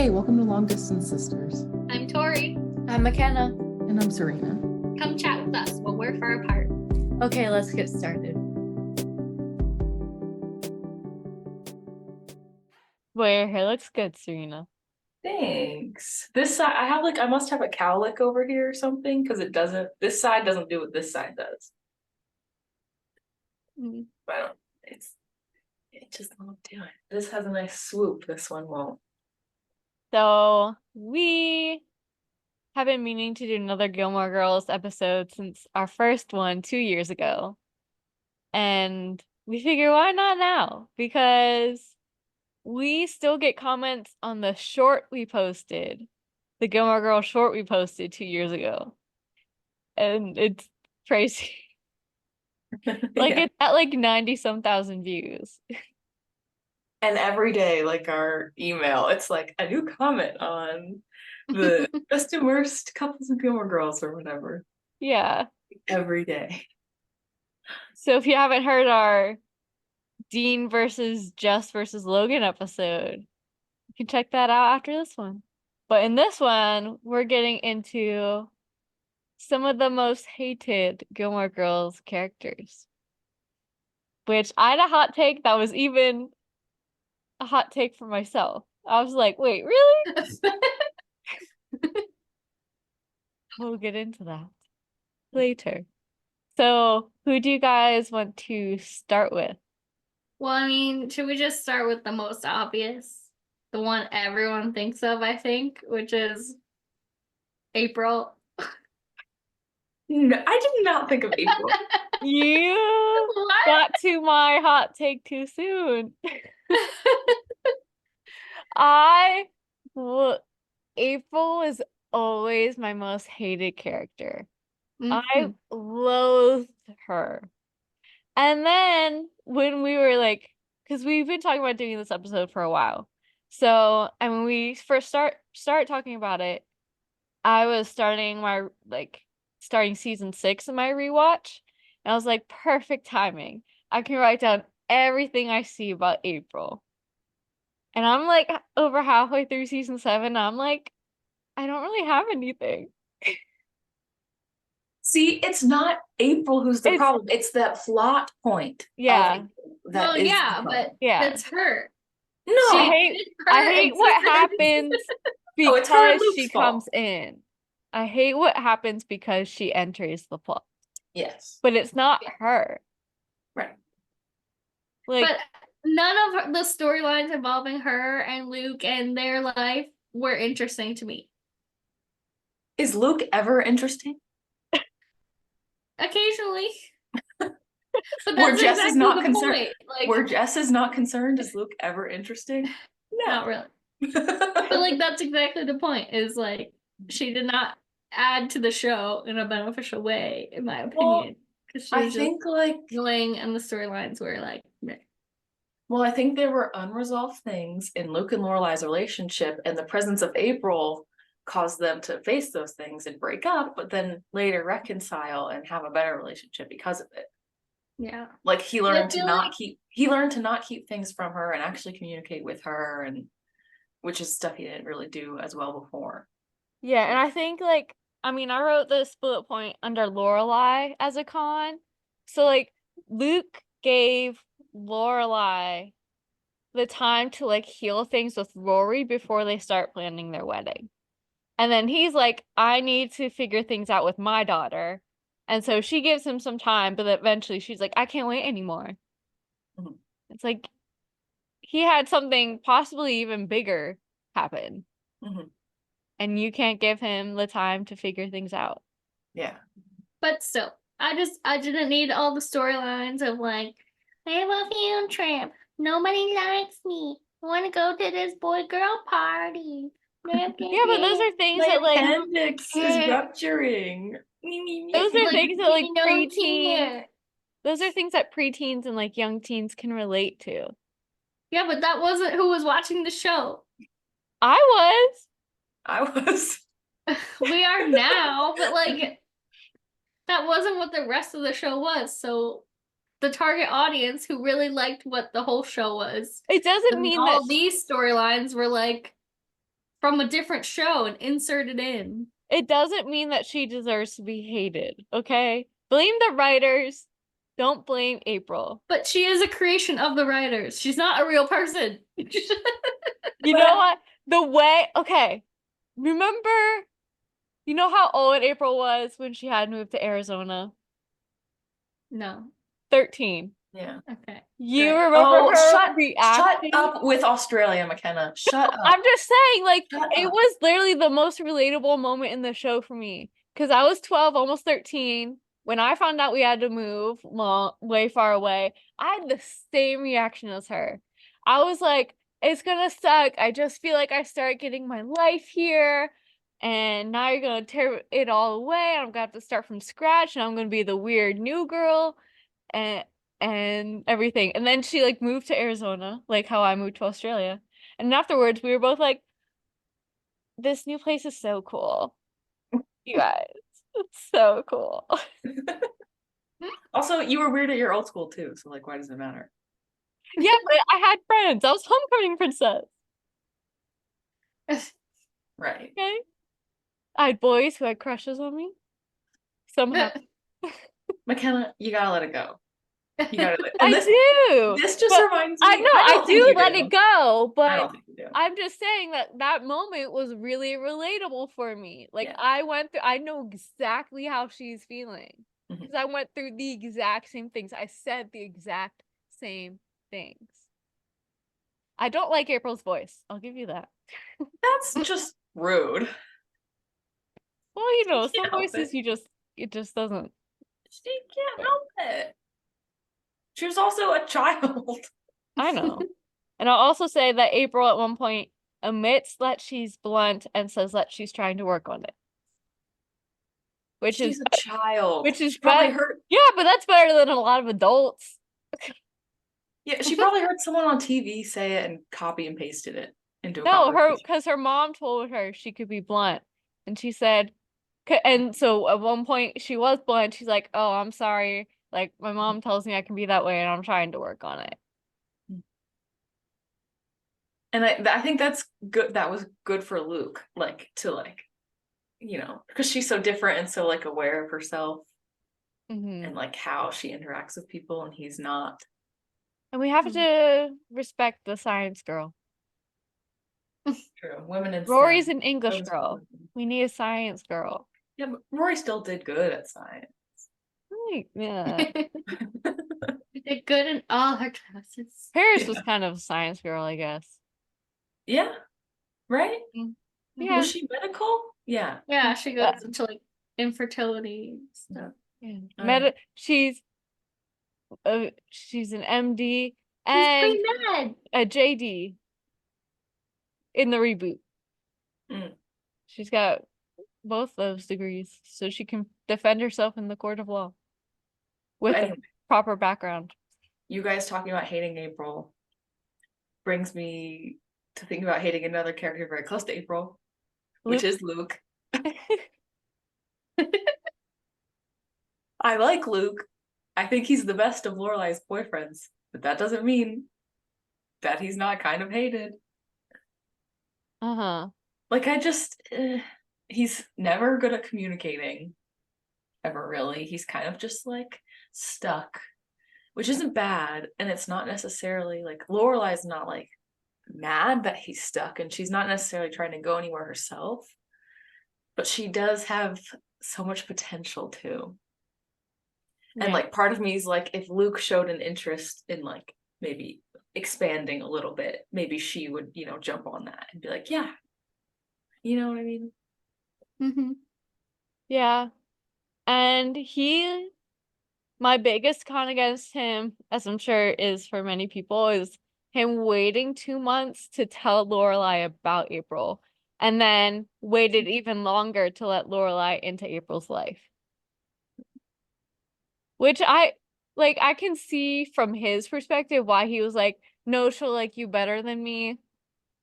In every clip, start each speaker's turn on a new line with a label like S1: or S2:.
S1: Hey, welcome to Long Distance Sisters.
S2: I'm Tori.
S3: I'm McKenna.
S1: And I'm Serena.
S2: Come chat with us while we're far apart.
S3: Okay, let's get started.
S4: Well, your hair looks good, Serena.
S5: Thanks. This side, I must have a cowlick over here or something because this side doesn't do what this side does. But it just won't do it. This has a nice swoop, this one won't.
S4: So we have been meaning to do another Gilmore Girls episode since our first one 2 years ago. And we figure why not now? Because we still get comments on the short we posted, the Gilmore Girls short we posted 2 years ago. And it's crazy. It's at 90-some thousand views.
S5: And every day, our email, it's like a new comment on the best and worst couples of Gilmore Girls or whatever.
S4: Yeah.
S5: Every day.
S4: So if you haven't heard our Dean versus Jess versus Logan episode, you can check that out after this one. But in this one, we're getting into some of the most hated Gilmore Girls characters. Which I had a hot take that was even a hot take for myself. I was like, wait, really? We'll get into that later. So, who do you guys want to start with?
S2: Well, should we just start with the most obvious? The one everyone thinks of, I think, which is April.
S5: No, I did not think of April.
S4: You got to my hot take too soon. April is always my most hated character. Mm-hmm. I loathed her. And then when we were because we've been talking about doing this episode for a while. So, and when we first start talking about it, I was starting season 6 in my rewatch. And I was like, perfect timing. I can write down everything I see about April. And I'm over halfway through season 7. I'm like, I don't really have anything.
S5: See, it's not April who's the problem. It's that plot point.
S4: Yeah.
S2: But that's her.
S5: No,
S4: I hate what happens because she comes in. I hate what happens because she enters the plot.
S5: Yes.
S4: But it's not her.
S5: Right.
S2: But none of the storylines involving her and Luke and their life were interesting to me.
S5: Is Luke ever interesting?
S2: Occasionally. But
S5: where Jess is not concerned. Where Jess is not concerned, is Luke ever interesting?
S2: No. Not really. But that's exactly the point, is she did not add to the show in a beneficial way, in my opinion. Because she was annoying and the storylines were meh.
S5: Well, I think there were unresolved things in Luke and Lorelai's relationship, and the presence of April caused them to face those things and break up, but then later reconcile and have a better relationship because of it.
S2: Yeah.
S5: He learned to not keep things from her and actually communicate with her, and which is stuff he didn't really do as well before.
S4: Yeah, and I think I wrote this bullet point under Lorelai as a con. So Luke gave Lorelai the time to heal things with Rory before they start planning their wedding. And then he's like, I need to figure things out with my daughter. And so she gives him some time, but eventually she's like, I can't wait anymore. Mm-hmm. It's he had something possibly even bigger happen. Mm-hmm. And you can't give him the time to figure things out.
S5: Yeah.
S2: But still, I didn't need all the storylines of I have a field trip. Nobody likes me. I want to go to this boy-girl party.
S4: Yeah, but those are things that
S5: appendix is rupturing.
S4: Those are things that preteens. Those are things that preteens and young teens can relate to.
S2: Yeah, but that wasn't who was watching the show.
S5: I was.
S2: We are now, but that wasn't what the rest of the show was. So the target audience who really liked what the whole show was.
S4: It doesn't mean
S2: all these storylines were from a different show and insert it in.
S4: It doesn't mean that she deserves to be hated, okay? Blame the writers. Don't blame April.
S2: But she is a creation of the writers. She's not a real person.
S4: You know what? The way, okay. Remember, you know how old April was when she had moved to Arizona?
S2: No.
S4: 13.
S5: Yeah.
S2: Okay.
S4: You
S2: Great.
S4: remember her
S5: Shut
S4: reacting?
S5: up with Australia, McKenna. Shut up.
S4: I'm just saying, like,
S5: Shut
S4: it
S5: up.
S4: was literally the most relatable moment in the show for me. Because I was 12, almost 13. When I found out we had to move way far away, I had the same reaction as her. I was like, it's gonna suck. I just feel like I start getting my life here. And now you're gonna tear it all away. And I'm gonna have to start from scratch. And I'm gonna be the weird new girl. And everything. And then she like moved to Arizona, like how I moved to Australia. And afterwards we were both like, this new place is so cool. You guys, it's so cool.
S5: Also, you were weird at your old school too, so like, why does it matter?
S4: Yeah, but I had friends. I was homecoming princess.
S5: Right.
S4: Okay. I had boys who had crushes on me. Somehow.
S5: McKenna, you gotta let it go. You gotta let
S4: I do.
S5: This just
S4: But
S5: reminds me.
S4: I know
S5: don't
S4: I
S5: think
S4: do
S5: you
S4: let it go,
S5: I
S4: but
S5: don't think you do.
S4: I'm just saying that that moment was really relatable for me. Like
S5: Yeah.
S4: I know exactly how she's feeling.
S5: Mhm.
S4: Because I went through the exact same things. I said the exact same things. I don't like April's voice. I'll give you that.
S5: That's just rude.
S4: Well, you know,
S5: Can't
S4: some
S5: help
S4: voices
S5: it.
S4: it just doesn't.
S5: She can't help it. She was also a child.
S4: I know. And I'll also say that April at one point admits that she's blunt and says that she's trying to work on it.
S5: She's a child.
S4: Which is
S5: she probably
S4: better.
S5: heard.
S4: Yeah, but that's better than a lot of adults.
S5: Yeah, she probably heard someone on TV say it and copy and pasted it into a
S4: No,
S5: conversation.
S4: because her mom told her she could be blunt. And she said, and so at one point she was blunt. She's like, oh, I'm sorry. Like, my mom tells me I can be that way and I'm trying to work on it.
S5: And I think that's good. That was good for Luke, like, to like, you know, because she's so different and so like aware of herself and like how she interacts with people, and he's not.
S4: And we have to respect the science girl.
S5: True. Women in
S4: Rory's
S5: STEM.
S4: an English
S5: Those
S4: girl.
S5: women.
S4: We need a science girl.
S5: Yeah, but Rory still did good at science.
S4: Yeah.
S2: She did good in all her classes.
S4: Paris was kind of a science girl, I guess.
S5: Yeah. Right?
S4: Yeah.
S5: Was she medical? Yeah.
S2: Yeah, she goes into like infertility stuff.
S4: Yeah. She's an MD
S2: She's
S4: and
S2: pre-med.
S4: a JD in the reboot. She's got both those degrees, so she can defend herself in the court of law with a proper background.
S5: You guys talking about hating April brings me to think about hating another character very close to April, which is Luke. I like Luke. I think he's the best of Lorelai's boyfriends, but that doesn't mean that he's not kind of hated. Like, he's never good at communicating, ever really. He's kind of just like stuck, which isn't bad, and it's not necessarily like Lorelai's not like mad that he's stuck, and she's not necessarily trying to go anywhere herself, but she does have so much potential too. And like part of me is like, if Luke showed an interest in like maybe expanding a little bit, maybe she would, you know, jump on that and be like, yeah, you know what I mean?
S4: Yeah. And my biggest con against him, as I'm sure is for many people, is him waiting 2 months to tell Lorelai about April, and then waited even longer to let Lorelai into April's life. Which I can see from his perspective why he was like, no, she'll like you better than me.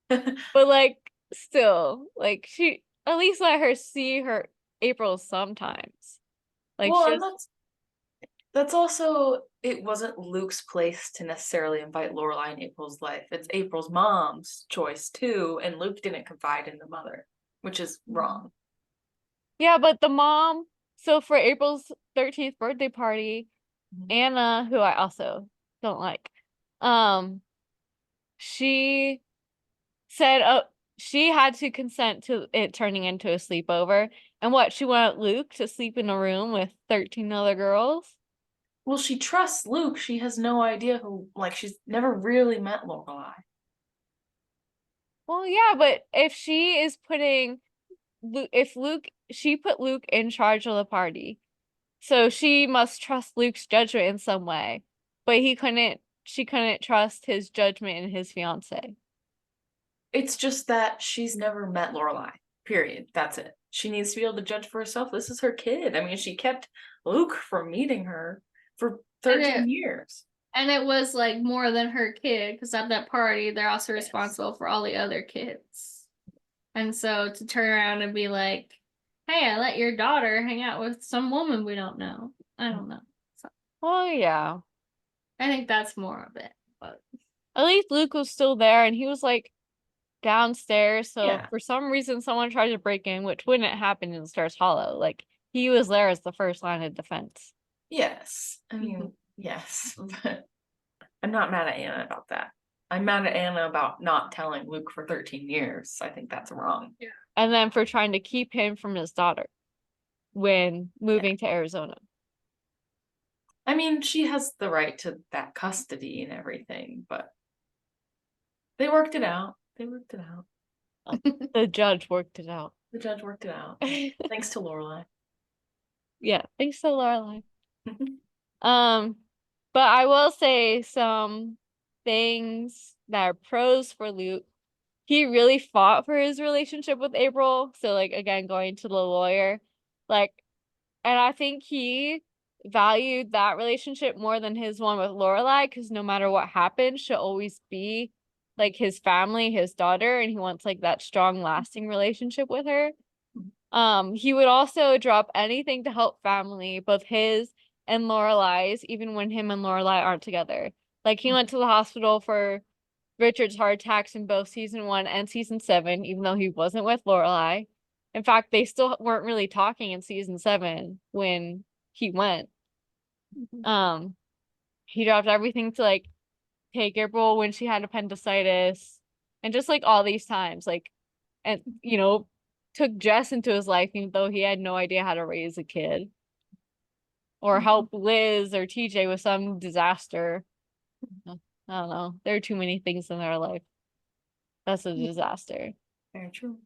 S4: But like, still, like, she at least let her see her April sometimes. Like,
S5: well, and that's also it wasn't Luke's place to necessarily invite Lorelai in April's life. It's April's mom's choice too, and Luke didn't confide in the mother, which is wrong.
S4: Yeah, but the mom, so for April's 13th birthday party, Anna, who I also don't like, she said she had to consent to it turning into a sleepover. And what, she wanted Luke to sleep in a room with 13 other girls?
S5: Well, she trusts Luke. She has no idea who, like, she's never really met Lorelai.
S4: Well, yeah, but if she is putting she put Luke in charge of the party, so she must trust Luke's judgment in some way, but she couldn't trust his judgment in his fiance.
S5: It's just that she's never met Lorelai, period. That's it. She needs to be able to judge for herself. This is her kid. I mean, she kept Luke from meeting her for 13 years.
S2: And it was like more than her kid, because at that party, they're also responsible for all the other kids. And so to turn around and be like, hey, I let your daughter hang out with some woman we don't know. I don't know. So,
S4: Well, yeah.
S2: I think that's more of it. But
S4: at least Luke was still there, and he was like downstairs. So if for some reason someone tried to break in, which wouldn't happen in Stars Hollow, like he was there as the first line of defense.
S5: Yes. I mean, yes. But I'm not mad at Anna about that. I'm mad at Anna about not telling Luke for 13 years. I think that's wrong.
S2: Yeah.
S4: And then for trying to keep him from his daughter when moving to Arizona.
S5: I mean, she has the right to that custody and everything, but they worked it out.
S4: The judge worked it out.
S5: The judge worked it out. Thanks to Lorelai.
S4: Yeah, thanks to Lorelai. But I will say some things that are pros for Luke. He really fought for his relationship with April. So like again, going to the lawyer, like, and I think he valued that relationship more than his one with Lorelai, because no matter what happens, she'll always be like his family, his daughter, and he wants like that strong, lasting relationship with her. He would also drop anything to help family, both his and Lorelai's, even when him and Lorelai aren't together. Like he went to the hospital for Richard's heart attacks in both season 1 and season 7, even though he wasn't with Lorelai. In fact, they still weren't really talking in season 7 when he went. He dropped everything to like take April when she had appendicitis, and just like all these times, like, and took Jess into his life even though he had no idea how to raise a kid, or help Liz or TJ with some disaster. I don't know. There are too many things in their life. That's a disaster.
S5: Very true.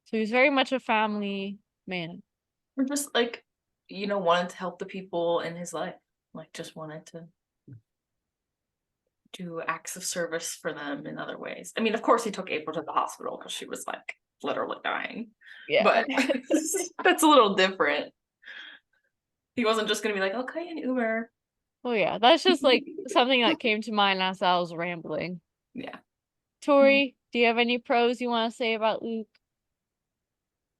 S4: So he's very much a family man.
S5: Or just like, wanted to help the people in his life. Like just wanted to do acts of service for them in other ways. I mean, of course he took April to the hospital because she was like literally dying.
S4: Yeah.
S5: But that's a little different. He wasn't just gonna be like, okay, an Uber.
S4: Oh yeah, that's just like something that came to mind as I was rambling.
S5: Yeah.
S4: Tori, do you have any pros you want to say about Luke?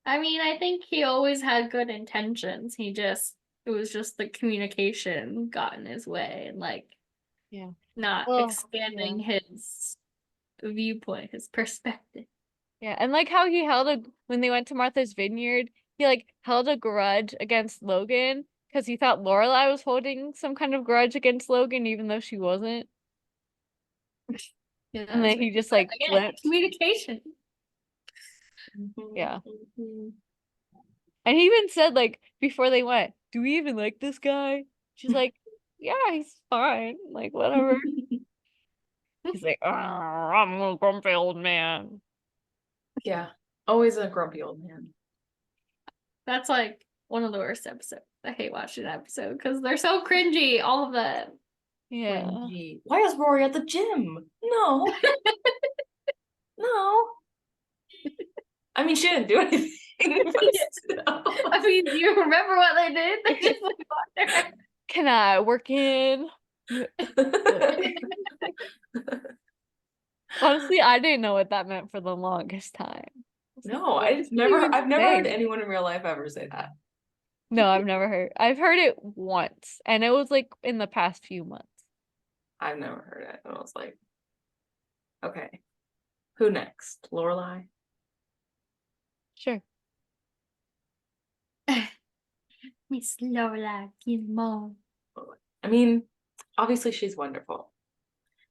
S2: I mean, I think he always had good intentions. It was just the communication got in his way, and like, not expanding his viewpoint, his perspective.
S4: Yeah, and like how he when they went to Martha's Vineyard, he like held a grudge against Logan because he thought Lorelai was holding some kind of grudge against Logan, even though she wasn't.
S2: Yeah,
S4: and then he just like flipped.
S2: Communication.
S4: Yeah. And he even said, like, before they went, do we even like this guy? She's like, yeah, he's fine. Like, whatever. He's like, oh, I'm a grumpy old man.
S5: Yeah. Always a grumpy old man.
S2: That's like one of the worst episodes. I hate watching that episode because they're so cringy, all of them.
S4: Yeah.
S5: Cringy. Why is Rory at the gym? No. No. I mean, she didn't do anything.
S2: I mean, do you remember what they did? They just like got there.
S4: Can I work in? Honestly, I didn't know what that meant for the longest time.
S5: No, I've never heard anyone in real life ever say that.
S4: No, I've never heard. I've heard it once, and it was like in the past few months.
S5: I've never heard it. And I was like, okay, who next? Lorelai?
S4: Sure.
S2: Miss Lorelai Gilmore.
S5: I mean, obviously she's wonderful,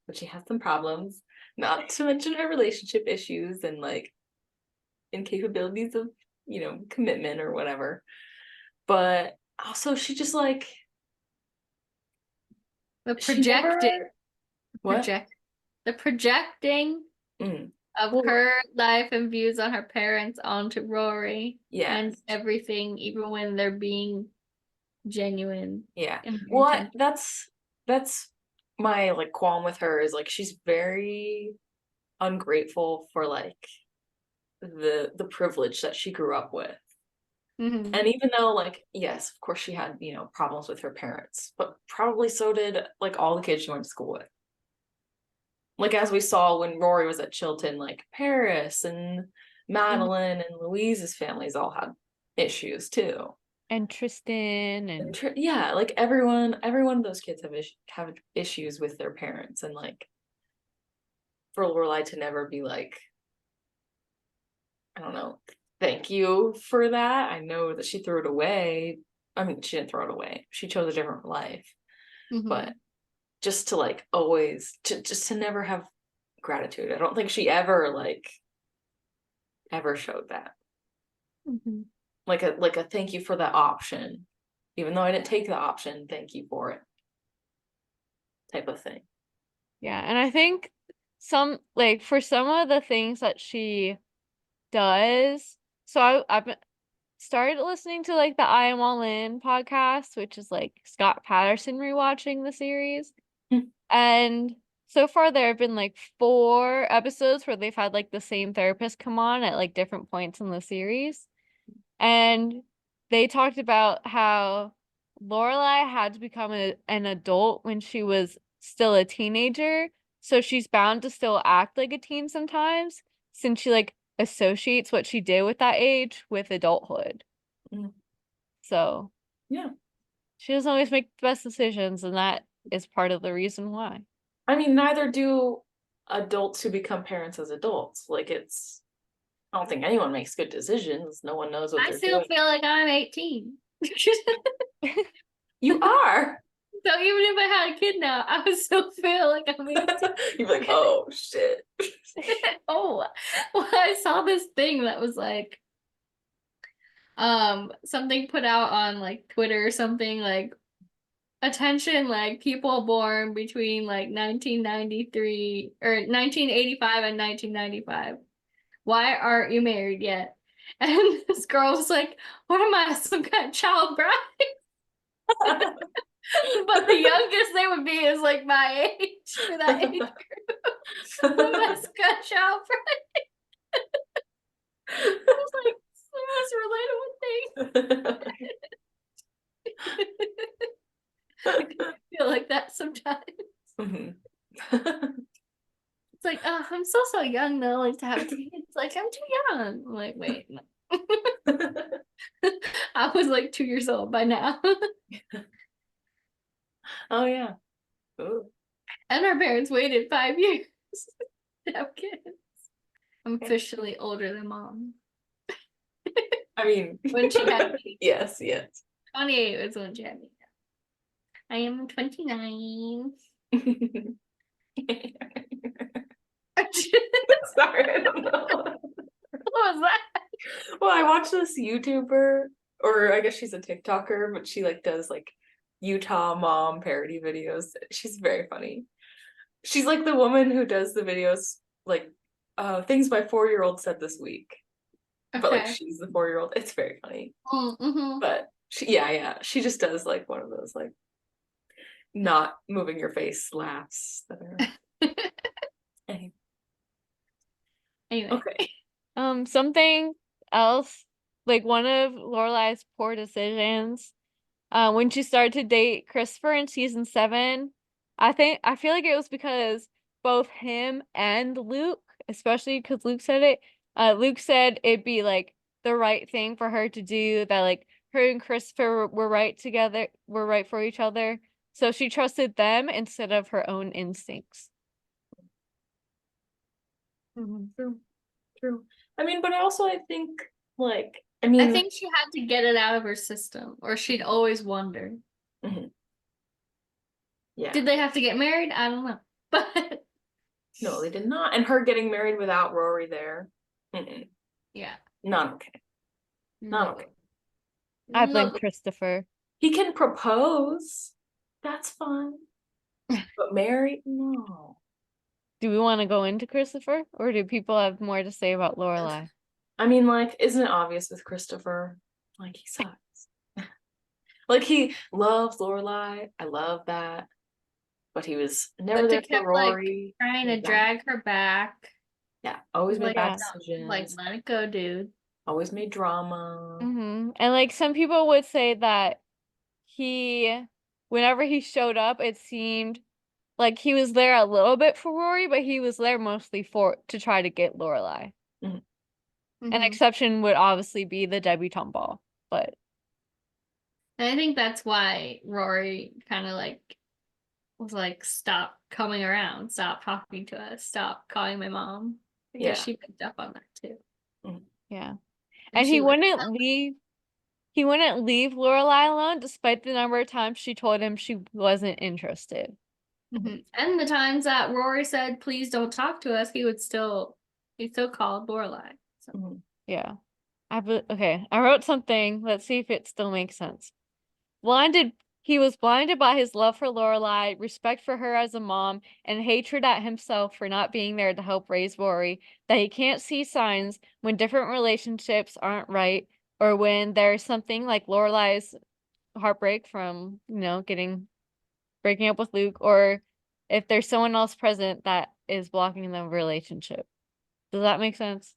S5: but she has some problems, not to mention her relationship issues and like incapabilities of, commitment or whatever. But also she just like
S2: The
S5: she never-
S2: projecting the projecting
S5: Mm.
S2: of
S5: Well,
S2: her life and views on her parents onto Rory.
S5: Yes.
S2: And everything, even when they're being genuine.
S5: Yeah.
S2: in their
S5: Well,
S2: intentions.
S5: that's my like qualm with her is like she's very ungrateful for like the privilege that she grew up with.
S2: Mhm.
S5: And even though like yes, of course she had, problems with her parents, but probably so did like all the kids she went to school with. Like as we saw when Rory was at Chilton, like Paris and Madeline and Louise's families all had issues too.
S4: And Tristan and
S5: Yeah, like every one of those kids have issues with their parents, and like for Lorelai to never be like, I don't know, thank you for that. I know that she threw it away. I mean, she didn't throw it away. She chose a different life, but just to like always just to never have gratitude. I don't think she ever showed that. Like a thank you for that option. Even though I didn't take the option, thank you for it. Type of thing.
S4: yeah, and I think for some of the things that she does, so I've started listening to like the I Am All In podcast, which is like Scott Patterson rewatching the series. And so far there have been like 4 episodes where they've had like the same therapist come on at like different points in the series. And they talked about how Lorelai had to become an adult when she was still a teenager, so she's bound to still act like a teen sometimes, since she like associates what she did with that age with adulthood. So
S5: yeah,
S4: she doesn't always make the best decisions, and that is part of the reason why.
S5: I mean, neither do adults who become parents as adults. Like I don't think anyone makes good decisions. No one knows what
S2: I
S5: they're
S2: still
S5: doing.
S2: feel like I'm 18.
S5: You are.
S2: So even if I had a kid now, I would still feel like I'm 18.
S5: You're like, oh shit.
S2: Oh, well, I saw this thing that was like, something put out on like Twitter or something like, attention, like people born between like 1993 or 1985 and 1995. Why aren't you married yet? And this girl was like, what am I, some kind of child bride? But the youngest they would be is like my age for that age group. That's a child bride. I was like, the most relatable thing. I feel like that sometimes. It's like, oh, I'm so young though, like to have kids. Like I'm too young. I'm like, wait, no. I was like 2 years old by now.
S5: Oh yeah. Ooh.
S2: And our parents waited 5 years to have kids. I'm officially older than mom.
S5: I mean,
S2: when she had me.
S5: Yes.
S2: 28 was when she had me. I am 29.
S5: Sorry, I don't know.
S2: What was that?
S5: Well, I watched this YouTuber, or I guess she's a TikToker, but she like does like Utah mom parody videos. She's very funny. She's like the woman who does the videos like things my 4-year-old said this week. Okay. But like she's the 4-year-old. It's very funny. But she just does like one of those like not moving your face laughs that are
S2: Anyway.
S5: Okay.
S4: Something else, like one of Lorelai's poor decisions, when she started to date Christopher in season 7, I feel like it was because both him and Luke, especially because Luke said it, Luke said it'd be like the right thing for her to do, that like her and Christopher were right for each other. So she trusted them instead of her own instincts.
S5: True. I mean, but also I think like
S2: I think she had to get it out of her system, or she'd always wonder.
S5: Yeah.
S2: Did they have to get married? I don't know. But
S5: no, they did not. And her getting married without Rory there.
S2: Yeah.
S5: Not okay. Not okay.
S4: I blame Christopher.
S5: He can propose. That's fine. But marry? No.
S4: Do we want to go into Christopher, or do people have more to say about Lorelai?
S5: I mean, like, isn't it obvious with Christopher? Like, he sucks. Like, he loves Lorelai. I love that. But he was never there for Rory.
S2: Like, trying to drag her back.
S5: Yeah, always made bad decisions.
S2: Like, let it go, dude.
S5: Always made drama.
S4: And like some people would say that whenever he showed up, it seemed like he was there a little bit for Rory, but he was there mostly to try to get Lorelai. An exception would obviously be the debutante ball, but
S2: and I think that's why Rory kind of like was like, stop coming around, stop talking to us, stop calling my mom, because she picked up on that too.
S4: Yeah, and he wouldn't leave Lorelai alone despite the number of times she told him she wasn't interested.
S2: And the times that Rory said, please don't talk to us, he still called Lorelai. So.
S4: Yeah. I wrote something. Let's see if it still makes sense. He was blinded by his love for Lorelai, respect for her as a mom, and hatred at himself for not being there to help raise Rory, that he can't see signs when different relationships aren't right, or when there's something like Lorelai's heartbreak from, breaking up with Luke, or if there's someone else present that is blocking the relationship. Does that make sense?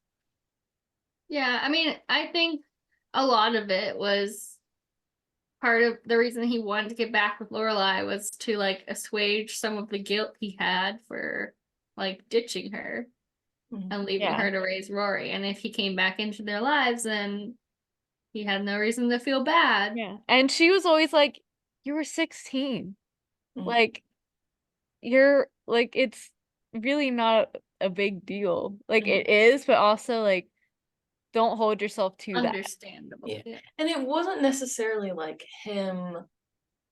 S2: Yeah, I mean, I think a lot of it was part of the reason he wanted to get back with Lorelai was to like assuage some of the guilt he had for like ditching her and leaving her to raise Rory. And if he came back into their lives, then he had no reason to feel bad.
S4: Yeah. And she was always like, you were 16. Like, you're like, it's really not a big deal. Like, it is, but also like, don't hold yourself to that.
S2: Understandable.
S5: Yeah. And it wasn't necessarily like him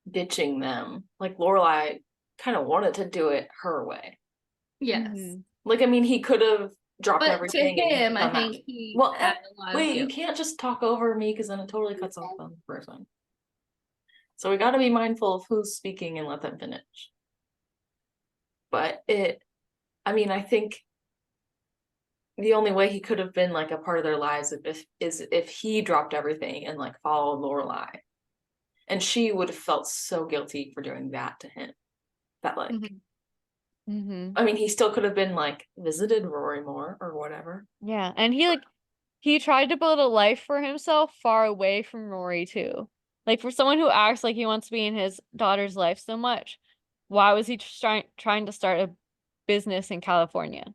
S5: ditching them. Like Lorelai kind of wanted to do it her way.
S2: Yes.
S5: Like, I mean, he could have dropped everything.
S2: To him, I think he had a lot of
S5: you
S2: guilt.
S5: can't just talk over me because then it totally cuts off the person. So we got to be mindful of who's speaking and let them finish. But I think the only way he could have been like a part of their lives is if he dropped everything and like followed Lorelai, and she would have felt so guilty for doing that to him. That like, I mean, he still could have been like visited Rory more or whatever.
S4: Yeah, and he tried to build a life for himself far away from Rory too. Like for someone who acts like he wants to be in his daughter's life so much, why was he trying to start a business in California?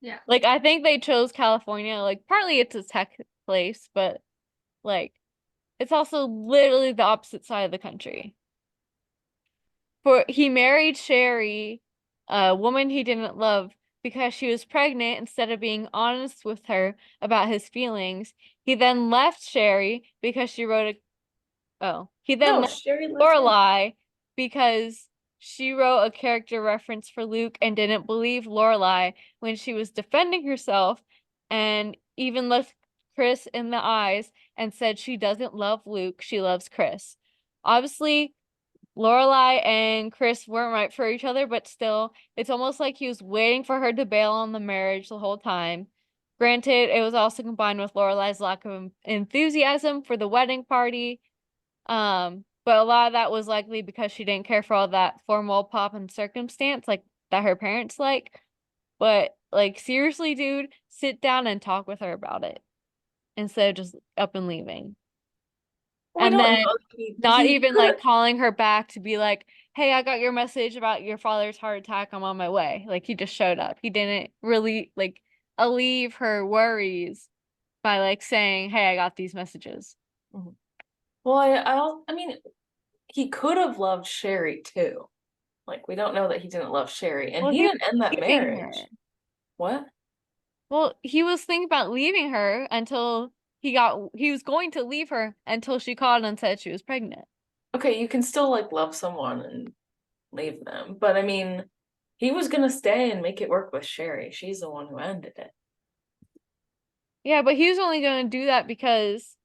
S2: Yeah.
S4: Like, I think they chose California, like, partly it's a tech place, but, like, it's also literally the opposite side of the country. He married Sherry, a woman he didn't love, because she was pregnant instead of being honest with her about his feelings. He then left Sherry because she wrote left Lorelai because she wrote a character reference for Luke and didn't believe Lorelai when she was defending herself, and even looked Chris in the eyes and said she doesn't love Luke, she loves Chris. Obviously, Lorelai and Chris weren't right for each other, but still, it's almost like he was waiting for her to bail on the marriage the whole time. Granted, it was also combined with Lorelai's lack of enthusiasm for the wedding party. But a lot of that was likely because she didn't care for all that formal pomp and circumstance like that her parents like. But like seriously, dude, sit down and talk with her about it instead of just up and leaving. And then not even like calling her back to be like, hey, I got your message about your father's heart attack, I'm on my way. Like he just showed up. He didn't really like alleviate her worries by like saying, hey, I got these messages.
S5: Well, I mean, he could have loved Sherry too. Like, we don't know that he didn't love Sherry, and
S4: Well,
S5: he
S4: he
S5: didn't end that
S4: leaving
S5: marriage.
S4: her.
S5: What?
S4: Well, he was thinking about leaving her until he was going to leave her until she called and said she was pregnant.
S5: Okay, you can still like love someone and leave them, but I mean, he was gonna stay and make it work with Sherry. She's the one who ended it.
S4: Yeah, but he was only going to do that because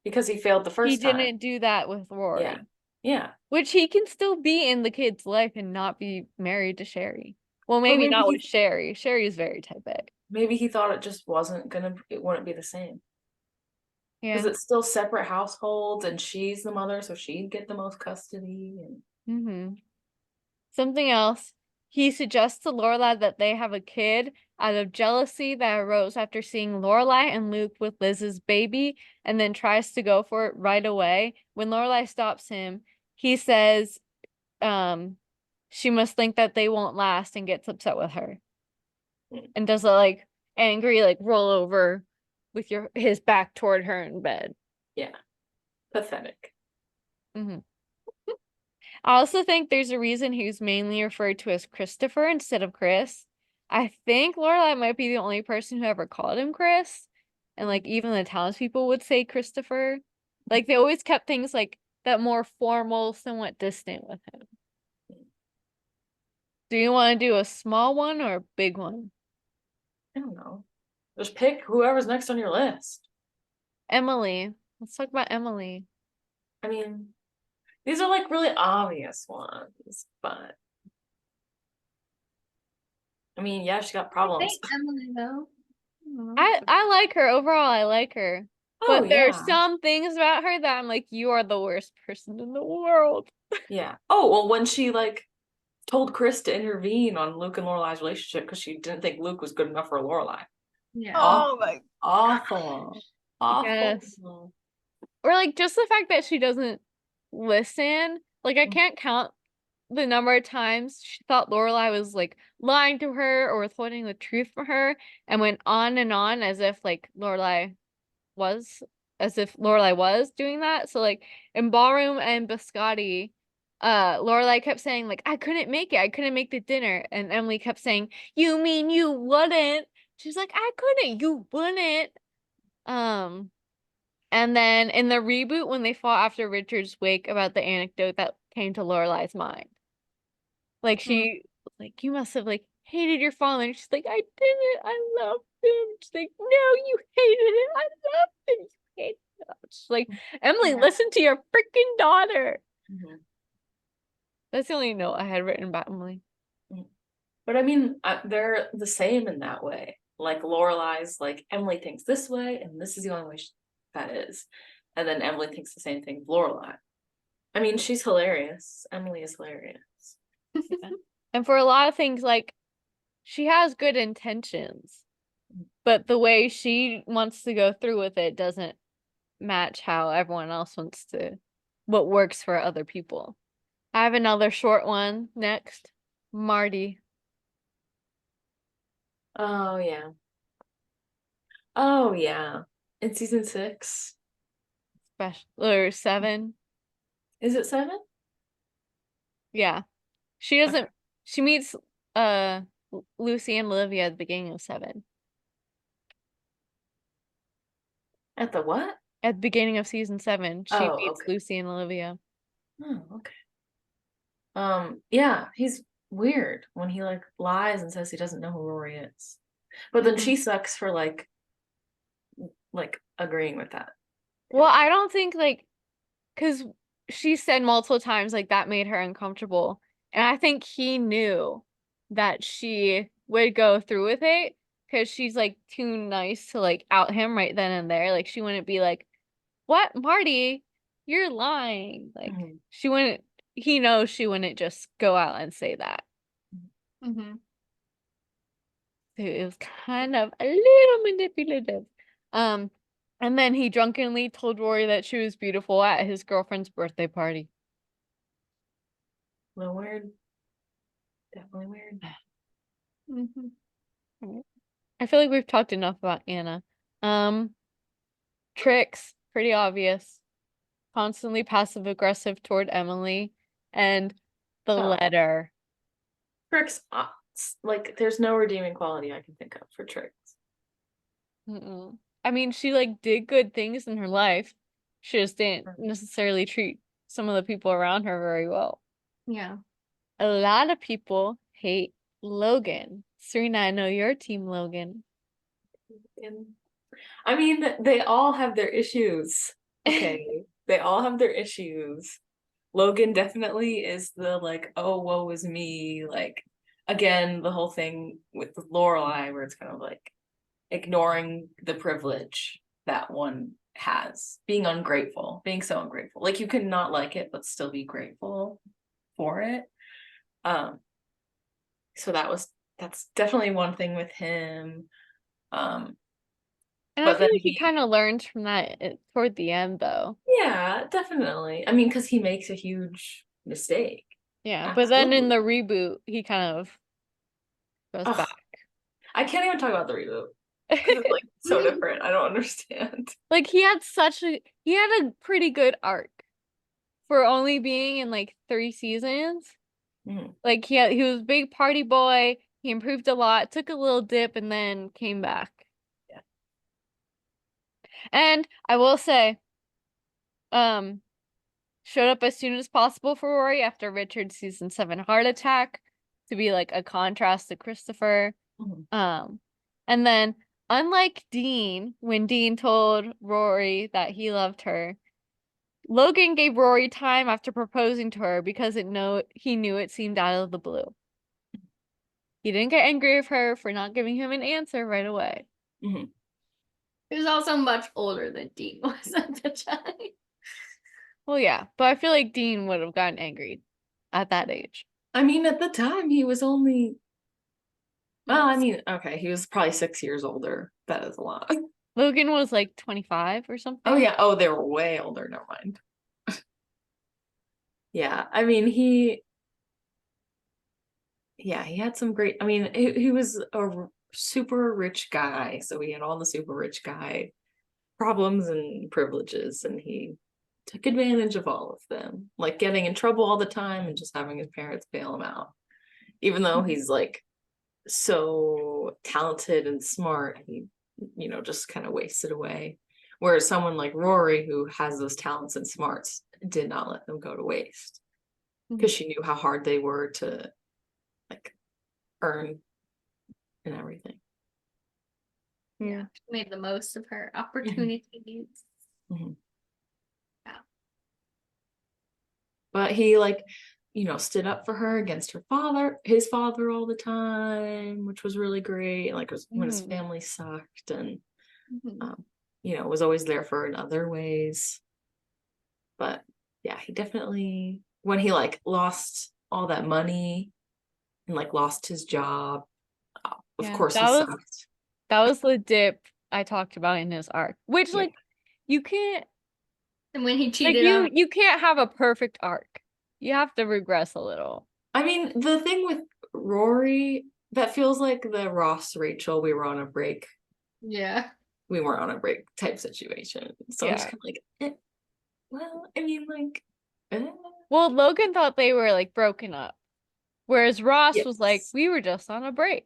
S5: he failed the first
S4: he
S5: time.
S4: didn't do that with Rory.
S5: Yeah. Yeah.
S4: Which he can still be in the kid's life and not be married to Sherry. Well, maybe not with Sherry. Sherry is very type A.
S5: Maybe he thought it just it wouldn't be the same.
S4: Yeah.
S5: Because it's still separate households and she's the mother, so she'd get the most custody. And
S4: Something else. He suggests to Lorelai that they have a kid out of jealousy that arose after seeing Lorelai and Luke with Liz's baby, and then tries to go for it right away. When Lorelai stops him, he says, she must think that they won't last, and gets upset with her. And does a like angry like roll over with his back toward her in bed.
S5: Yeah. Pathetic.
S4: I also think there's a reason he's mainly referred to as Christopher instead of Chris. I think Lorelai might be the only person who ever called him Chris. And like even the townspeople would say Christopher. Like they always kept things like that more formal, somewhat distant with him. Do you want to do a small one or a big one?
S5: I don't know. Just pick whoever's next on your list.
S4: Emily. Let's talk about Emily.
S5: I mean, these are like really obvious ones, but I mean, yeah, she got problems.
S2: Emily though.
S4: I like her. Overall, I like her.
S5: Oh,
S4: But there's
S5: yeah.
S4: some things about her that I'm like, you are the worst person in the world.
S5: Yeah. Oh, well, when she like told Chris to intervene on Luke and Lorelai's relationship because she didn't think Luke was good enough for Lorelai.
S2: Yeah.
S4: Oh my
S5: Awful. Awful.
S4: Yes. Or like just the fact that she doesn't listen. Like I can't count the number of times she thought Lorelai was like lying to her or withholding the truth from her, and went on and on as if Lorelai was doing that. So like in Ballroom and Biscotti, Lorelai kept saying like, I couldn't make the dinner, and Emily kept saying, you mean you wouldn't? She's like, I couldn't, you wouldn't. And then in the reboot, when they fought after Richard's wake about the anecdote that came to Lorelai's mind, like she was like, you must have like hated your father. And she's like, I didn't. I loved him. She's like, no, you hated it. I loved him. You hated him. She's like, Emily, listen to your freaking daughter. That's the only note I had written about Emily.
S5: But I mean, they're the same in that way. Like Lorelai's like, Emily thinks this way, and this is the only way that is. And then Emily thinks the same thing of Lorelai. I mean, she's hilarious. Emily is hilarious.
S4: And for a lot of things, like, she has good intentions, but the way she wants to go through with it doesn't match how everyone else wants to, what works for other people. I have another short one next. Marty.
S5: Oh, yeah. Oh, yeah. In season 6.
S4: Or 7.
S5: Is it 7?
S4: Yeah. She doesn't, she meets Lucy and Olivia at the beginning of 7.
S5: At the what?
S4: At the beginning of season 7, she meets
S5: okay.
S4: Lucy and Olivia.
S5: Oh, okay. Yeah, he's weird when he like lies and says he doesn't know who Rory is. But then she sucks for like agreeing with that.
S4: Well, I don't think because she said multiple times that made her uncomfortable. And I think he knew that she would go through with it because she's too nice to out him right then and there. Like she wouldn't be like, what, Marty? You're lying. She wouldn't, he knows she wouldn't just go out and say that.
S2: Mm-hmm.
S4: So it was kind of a little manipulative. And then he drunkenly told Rory that she was beautiful at his girlfriend's birthday party.
S5: A little weird. Definitely weird.
S4: Mm-hmm. I feel like we've talked enough about Anna. Trix, pretty obvious. constantly passive aggressive toward Emily, and the
S5: Oh.
S4: letter.
S5: Trix, like, there's no redeeming quality I can think of for Trix.
S4: Mm-mm. I mean, she like did good things in her life. She just didn't necessarily treat some of the people around her very well.
S2: Yeah.
S4: A lot of people hate Logan. Serena, I know your team, Logan.
S5: I mean, they all have their issues. Okay. They all have their issues. Logan definitely is the like, oh, woe is me. Like, again, the whole thing with Lorelai, where it's kind of like ignoring the privilege that one has, being ungrateful, being so ungrateful. Like, you can not like it, but still be grateful for it. So that's definitely one thing with him.
S4: And
S5: But
S4: I feel
S5: then
S4: like he kind of learns from that toward the end, though.
S5: yeah, definitely. I mean, because he makes a huge mistake.
S4: Yeah, but then in
S5: Absolutely.
S4: the reboot, he kind of goes
S5: Ugh,
S4: back.
S5: I can't even talk about the reboot because it's like so different. I don't understand.
S4: Like he had a pretty good arc for only being in like 3 seasons.
S5: Mhm.
S4: Like he was a big party boy. He improved a lot, took a little dip, and then came back.
S5: Yeah.
S4: And I will say, showed up as soon as possible for Rory after Richard's season 7 heart attack to be like a contrast to Christopher.
S5: Mhm.
S4: And then unlike Dean, when Dean told Rory that he loved her, Logan gave Rory time after proposing to her because he knew it seemed out of the blue. He didn't get angry with her for not giving him an answer right away.
S5: Mhm.
S2: He was also much older than Dean was at the time.
S4: Well, yeah, but I feel like Dean would have gotten angry at that age.
S5: I mean, at the time, he was only. Well, I mean, okay, he was probably 6 years older. That is a lot.
S4: Logan was like 25 or something.
S5: Oh yeah. Oh, they were way older. Never mind. Yeah, I mean, he had some great. I mean, he was a super rich guy, so he had all the super rich guy problems and privileges, and he took advantage of all of them, like getting in trouble all the time and just having his parents bail him out. Even though he's like so talented and smart, he, just kind of wasted away. Whereas someone like Rory, who has those talents and smarts, did not let them go to waste because she knew how hard they were to like earn and everything.
S2: Yeah, she made the most of her opportunities.
S5: Mhm.
S2: Yeah.
S5: But he stood up for her against his father all the time, which was really great. Like when his family sucked, and was always there for her in other ways. But yeah, he definitely, when he like lost all that money and like lost his job, of course he sucked.
S4: That was the dip I talked about in his arc, which like you can't.
S2: And when he cheated
S4: you can't have a perfect arc. You have to regress a little.
S5: I mean, the thing with Rory, that feels like the Ross Rachel, we were on a break.
S2: Yeah.
S5: We weren't on a break type situation. So I'm just kind of like, well, I mean, like,
S4: Well, Logan thought they were like broken up, whereas Ross was like,
S5: yes.
S4: we were just on a break.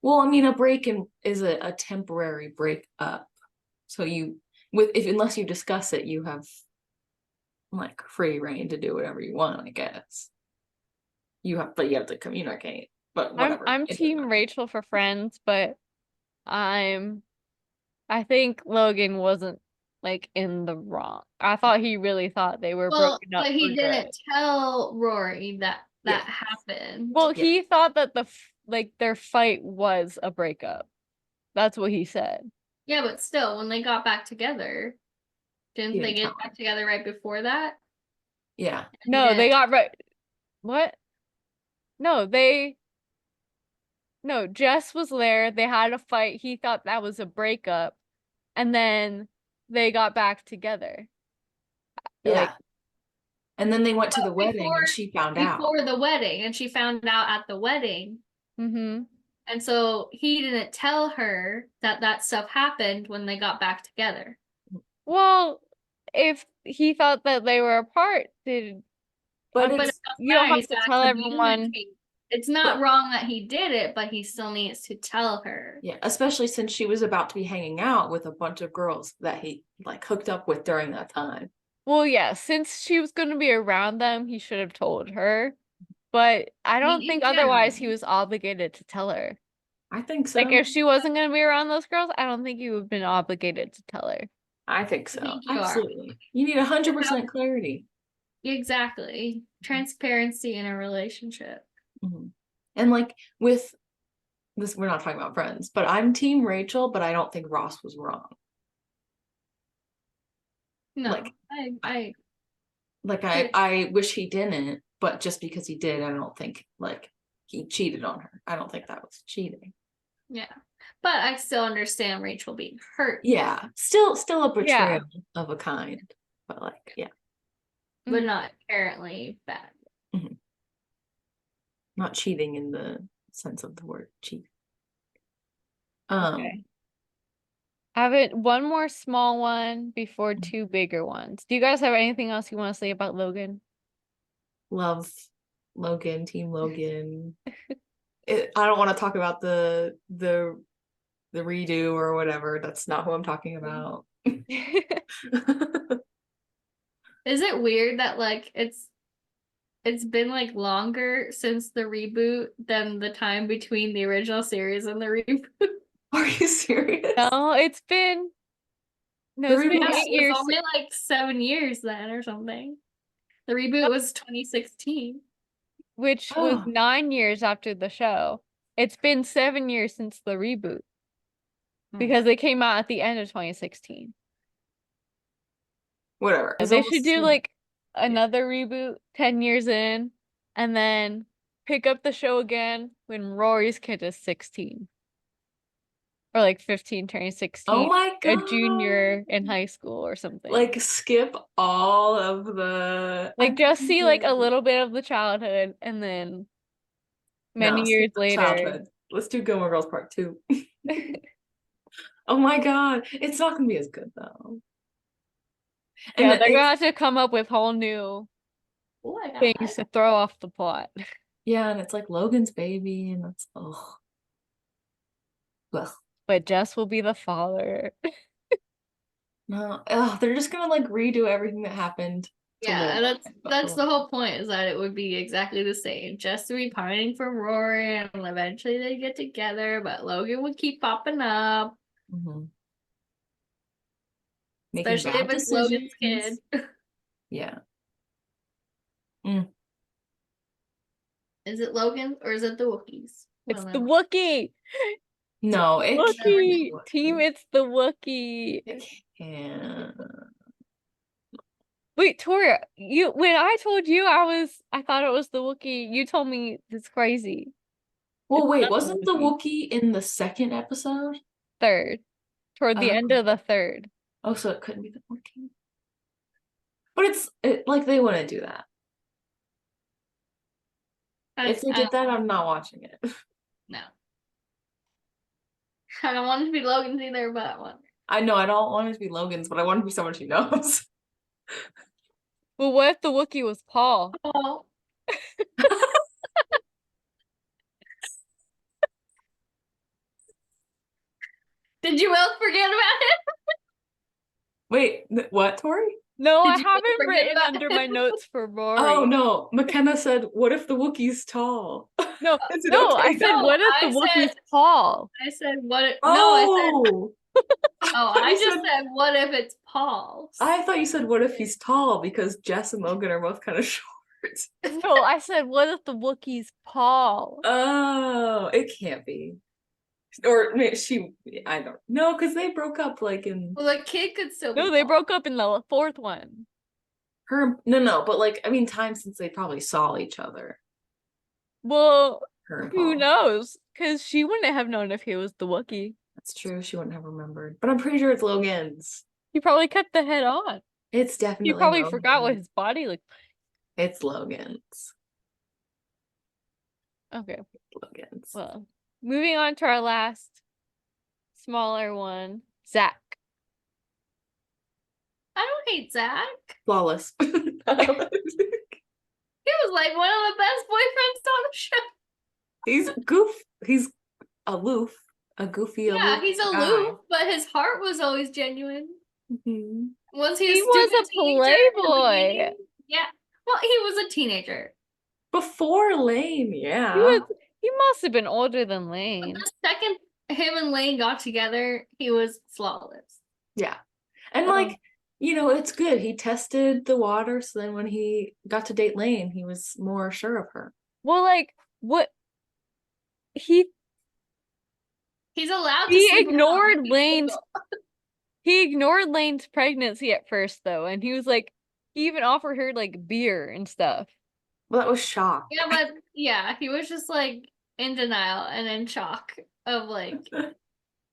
S5: Well, I mean, a break is a temporary break up. So unless you discuss it, you have like free reign to do whatever you want, I guess. But you have to communicate. But whatever.
S4: I'm team Rachel for Friends, but I think Logan wasn't like in the wrong. I thought he really thought they were broken up.
S2: But he
S4: for
S2: didn't
S4: good.
S2: tell Rory that happened.
S4: Well, he thought that their fight was a breakup. That's what he said.
S2: Yeah, but still, when they got back together, didn't they get back together right before that?
S5: Yeah.
S4: No, they got right. What? No, No, Jess was there. They had a fight. He thought that was a breakup. And then they got back together.
S5: Yeah. And then they went to the wedding and she found out.
S2: Before the wedding, and she found out at the wedding.
S4: Mm-hmm.
S2: And so he didn't tell her that stuff happened when they got back together.
S4: Well, if he thought that they were apart, did
S5: But
S2: But
S5: it's
S4: you don't have
S2: nice,
S4: to
S2: that's
S4: tell
S2: a
S4: everyone.
S2: community. It's not wrong that he did it, but he still needs to tell her.
S5: yeah, especially since she was about to be hanging out with a bunch of girls that he like hooked up with during that time.
S4: Well, yeah, since she was going to be around them, he should have told her. But I don't
S2: in
S4: think otherwise he
S2: general.
S4: was obligated to tell her.
S5: I think so.
S4: Like, if she wasn't going to be around those girls, I don't think he would have been obligated to tell her.
S5: I think so.
S2: think you are.
S5: Absolutely. You need 100% clarity.
S2: Exactly. Transparency in a relationship.
S5: Mhm. And like with this, we're not talking about Friends, but I'm team Rachel, but I don't think Ross was wrong.
S2: No,
S5: Like-
S2: I
S5: Like
S2: Yeah.
S5: I wish he didn't, but just because he did, I don't think like he cheated on her. I don't think that was cheating.
S2: yeah. But I still understand Rachel being hurt.
S5: Yeah, still a
S4: Yeah.
S5: betrayal of a kind, but like yeah,
S2: But
S4: Mhm.
S2: not inherently bad.
S5: not cheating in the sense of the word cheat.
S4: Okay. I have it one more small one before two bigger ones. Do you guys have anything else you want to say about Logan?
S5: Love Logan, team Logan. I don't want to talk about the redo or whatever. That's not who I'm talking about.
S2: Is it weird that like it's been like longer since the reboot than the time between the original series and the reboot?
S5: Are you serious?
S4: No, it's been
S5: The
S4: it's been
S5: reboot
S2: Yeah,
S4: 8
S2: it
S4: years.
S2: was only like 7 years then or something. The reboot was 2016.
S4: Which was
S5: Oh.
S4: 9 years after the show. It's been 7 years since the reboot because they came out at the end of 2016.
S5: Whatever.
S4: They should do like another reboot 10 years in and then pick up the show again when Rory's kid is 16. Or like 15 turning 16.
S5: Oh my
S4: A
S5: god.
S4: junior in high school or something.
S5: Like skip all of the
S4: Like just see like a little bit of the childhood and then many years
S5: skip the
S4: later.
S5: childhood. Let's do Gilmore Girls Part 2. Oh my god. It's not gonna be as good though. And
S4: Yeah, they're gonna have to come up with whole new
S2: Oh, I got
S4: things to throw off the plot.
S5: yeah, and it's like Logan's baby, and that's oh. Ugh.
S4: But Jess will be the father.
S5: No, they're just gonna like redo everything that happened. to
S2: Yeah,
S5: Logan.
S2: that's the whole point, is that it would be exactly the same. Jess would be pining for Rory and eventually they'd get together, but Logan would keep popping up.
S5: Mhm.
S2: Especially if it's Logan's kid.
S5: Yeah.
S2: Is it Logan or is it the Wookiees?
S4: It's the Wookiee.
S5: No, it
S4: Wookiee
S5: can't.
S4: team. It's the Wookiee.
S5: It can't.
S4: Wait, Tori, when I told you I thought it was the Wookiee. You told me it's crazy.
S5: Well,
S4: It's
S5: wait,
S4: not the
S5: wasn't the
S4: Wookiee.
S5: Wookiee in the second episode?
S4: Third, toward the end of the third.
S5: Oh, so it couldn't be the Wookiee. But like they wouldn't do that. If they did that, I'm not watching it.
S2: No. I don't want it to be Logan's either, but what?
S5: I know I don't want it to be Logan's, but I want it to be someone she knows.
S4: Well, what if the Wookiee was Paul?
S2: Oh. Did you both forget about it?
S5: Wait, what, Tori?
S4: No,
S2: Did
S4: I
S2: you
S4: haven't
S2: forget
S4: written
S2: about
S4: under
S2: it?
S4: my notes for Rory.
S5: Oh no, McKenna said, "What if the Wookiee's tall?"
S4: No,
S5: Is it
S4: no, I
S5: okay?
S4: said,
S2: No,
S4: what if the
S2: I
S4: Wookiee's
S2: said-
S4: Paul?
S2: I said what if no, I
S5: Oh,
S2: I
S5: you
S2: just
S5: said-
S2: said what if it's Paul?
S5: I thought you said, "What if he's tall?" Because Jess and Logan are both kind of short.
S4: No, I said, what if the Wookiee's Paul?
S5: Oh, it can't be. Or I don't know, because they broke up like in
S2: Well, the kid could still be
S4: No, they
S2: Paul.
S4: broke up in the fourth one.
S5: no, but like I mean, time since they probably saw each other.
S4: Well,
S5: Her and
S4: who
S5: Paul.
S4: knows? Because she wouldn't have known if he was the Wookiee.
S5: That's true. She wouldn't have remembered, but I'm pretty sure it's Logan's.
S4: He probably kept the head on.
S5: It's definitely.
S4: He probably
S5: Logan's.
S4: forgot what his body looked
S5: It's Logan's.
S4: like. Okay,
S5: Logan's.
S4: well, moving on to our last smaller one, Zack.
S2: I don't hate Zack.
S5: Flawless.
S2: He was like one of the best boyfriends on the show.
S5: He's aloof. A goofy,
S2: Yeah,
S5: aloof
S2: he's
S5: guy.
S2: aloof, but his heart was always genuine.
S5: Mhm.
S2: Was he
S4: He
S2: a
S4: was
S2: stupid
S4: a
S2: teenager at the
S4: playboy.
S2: beginning? Yeah. Well, he was a teenager.
S5: Before Lane, yeah.
S4: He must have been older than
S2: But
S4: Lane.
S2: the second him and Lane got together, he was flawless.
S5: Yeah. And it's good. He tested the water, so then when he got to date Lane, he was more sure of her.
S4: Well, like, what
S2: He's allowed to
S4: he
S2: sleep
S4: ignored
S2: around.
S4: Lane's he ignored Lane's pregnancy at first though, and he was like, he even offered her like beer and stuff.
S5: Well, that was shock.
S2: Yeah, but yeah, he was just like in denial and in shock of like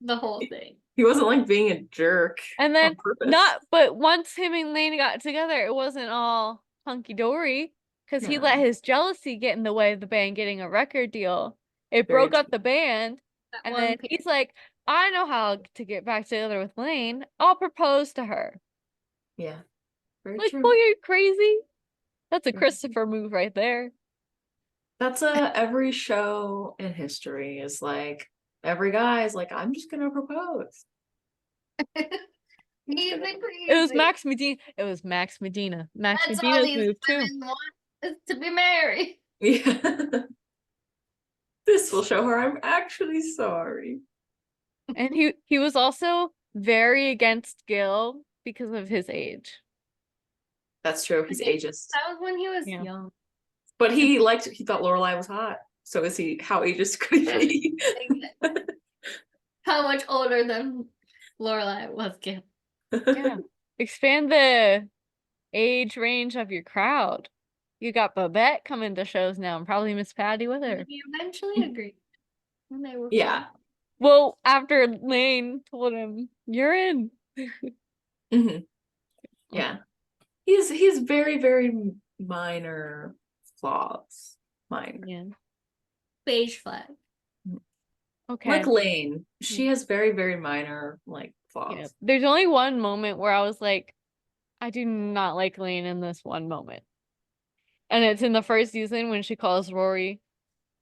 S2: the whole thing.
S5: He wasn't like being a jerk.
S4: And then
S5: on purpose.
S4: but once him and Lane got together, it wasn't all hunky dory because he let his jealousy get in the way of the band getting a record deal. It
S5: Very
S4: broke up
S5: true.
S4: the band,
S2: That
S4: and
S2: one
S4: then
S2: period.
S4: he's like, I know how to get back together with Lane. I'll propose to her.
S5: Yeah. Very
S4: Like,
S5: true.
S4: boy, you're crazy. That's a
S5: Very
S4: Christopher move right there.
S5: That's every show in history is like every guy is like, I'm just gonna propose.
S2: Easy
S4: It was
S2: breezy.
S4: Max Medina. It was Max Medina. Max
S2: That's all
S4: Medina's
S2: these
S4: move too.
S2: women want is to be married.
S5: Yeah. This will show her I'm actually sorry.
S4: And he was also very against Gil because of his age.
S5: That's true. He's ageist.
S2: That was when he was
S4: Yeah.
S2: young.
S5: But he thought Lorelai was hot. So is he, how ageist could he be?
S2: How much older than Lorelai was Gil?
S4: Yeah. Expand the age range of your crowd. You got Babette coming to shows now, and probably Miss Patty with her.
S2: He eventually agreed. When they were
S5: Yeah.
S4: Well, after Lane told him, "You're in."
S5: Hmm. Yeah. He's very, very minor flaws. Minor.
S4: Yeah.
S2: beige flag.
S4: Okay.
S5: Like Lane. She has very, very minor flaws.
S4: Yeah. There's only one moment where I was like, I do not like Lane in this one moment. And it's in the first season when she calls Rory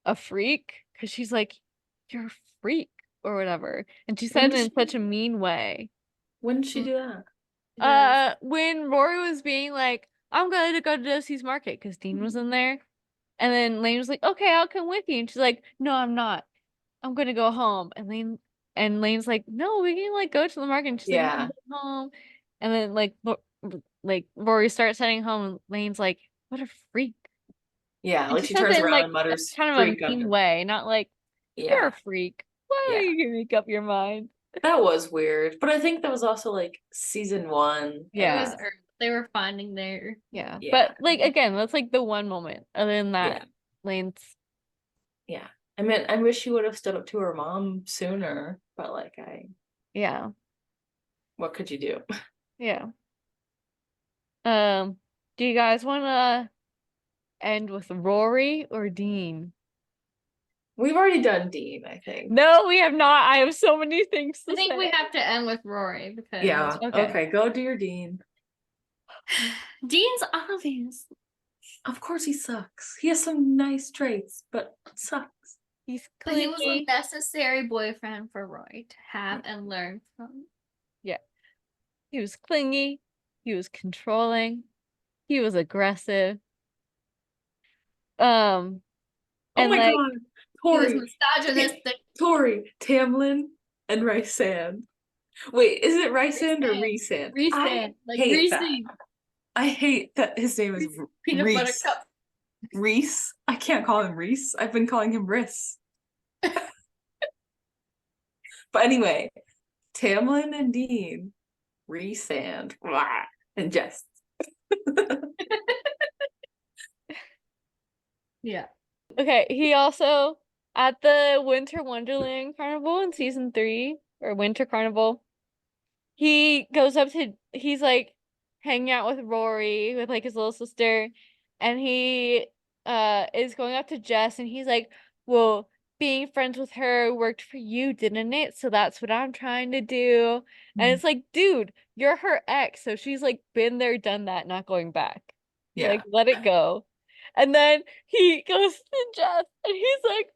S4: a freak because she's like, "You're a freak," or whatever. And she said it in such a mean way.
S5: When did she do that?
S4: When Rory was being like, I'm going to go to Jesse's Market because Dean was in there. And then Lane was like, okay, I'll come with you. And she's like, no, I'm not. I'm going to go home. And Lane's like, no, we can go to the market. And she's like,
S5: Yeah.
S4: "Go home." And then Rory starts heading home and Lane's like, what a freak.
S5: Yeah,
S4: And
S5: she
S4: says
S5: turns
S4: it in,
S5: around and mutters
S4: kind of
S5: freak
S4: a mean
S5: under.
S4: way, not like, you're
S5: Yeah.
S4: a freak. Why
S5: Yeah.
S4: are you gonna make up your mind?
S5: That was weird. But I think that was also season 1.
S4: Yeah.
S2: It was they were finding their
S4: Yeah.
S5: Yeah.
S4: But again, that's the one moment. Other than that,
S5: Yeah.
S4: Lane's
S5: Yeah. I mean, I wish she would have stood up to her mom sooner, but
S4: yeah.
S5: what could you do?
S4: Yeah. Do you guys wanna end with Rory or Dean?
S5: We've already done Dean, I think.
S4: No, we have not. I have so many things to
S2: I think
S4: say.
S2: we have to end with Rory because
S5: Yeah.
S4: Okay.
S5: Okay, go do your Dean.
S2: Dean's obvious.
S5: Of course he sucks. He has some nice traits, but sucks.
S4: He's
S2: But he was a
S4: clingy.
S2: necessary boyfriend for Rory to have and learn from.
S4: Yeah. He was clingy. He was controlling. He was aggressive.
S5: Oh
S4: And
S5: my god.
S2: He was
S5: Tori.
S2: misogynistic.
S5: Tori, Tamlin, and Rysand. Wait, is it Rysand or Rhysand?
S2: Rhysand. Like
S5: hate that.
S2: Reese.
S5: I hate that his name is
S2: Peanut butter
S5: Reese.
S2: cup.
S5: Reese. I can't call him Reese. I've been calling him Riss. But anyway, Tamlin and Dean, Rhysand, and Jess.
S2: Yeah.
S4: okay, he also at the Winter Wonderland Carnival in season 3 or Winter Carnival, he's hanging out with Rory with his little sister, and he is going up to Jess and he's like, well, being friends with her worked for you, didn't it? So that's what I'm trying to do. And it's like, dude, you're her ex, so she's like been there, done that, not going back.
S5: Yeah.
S4: Like, let it go. And then he goes to Jess and he's like,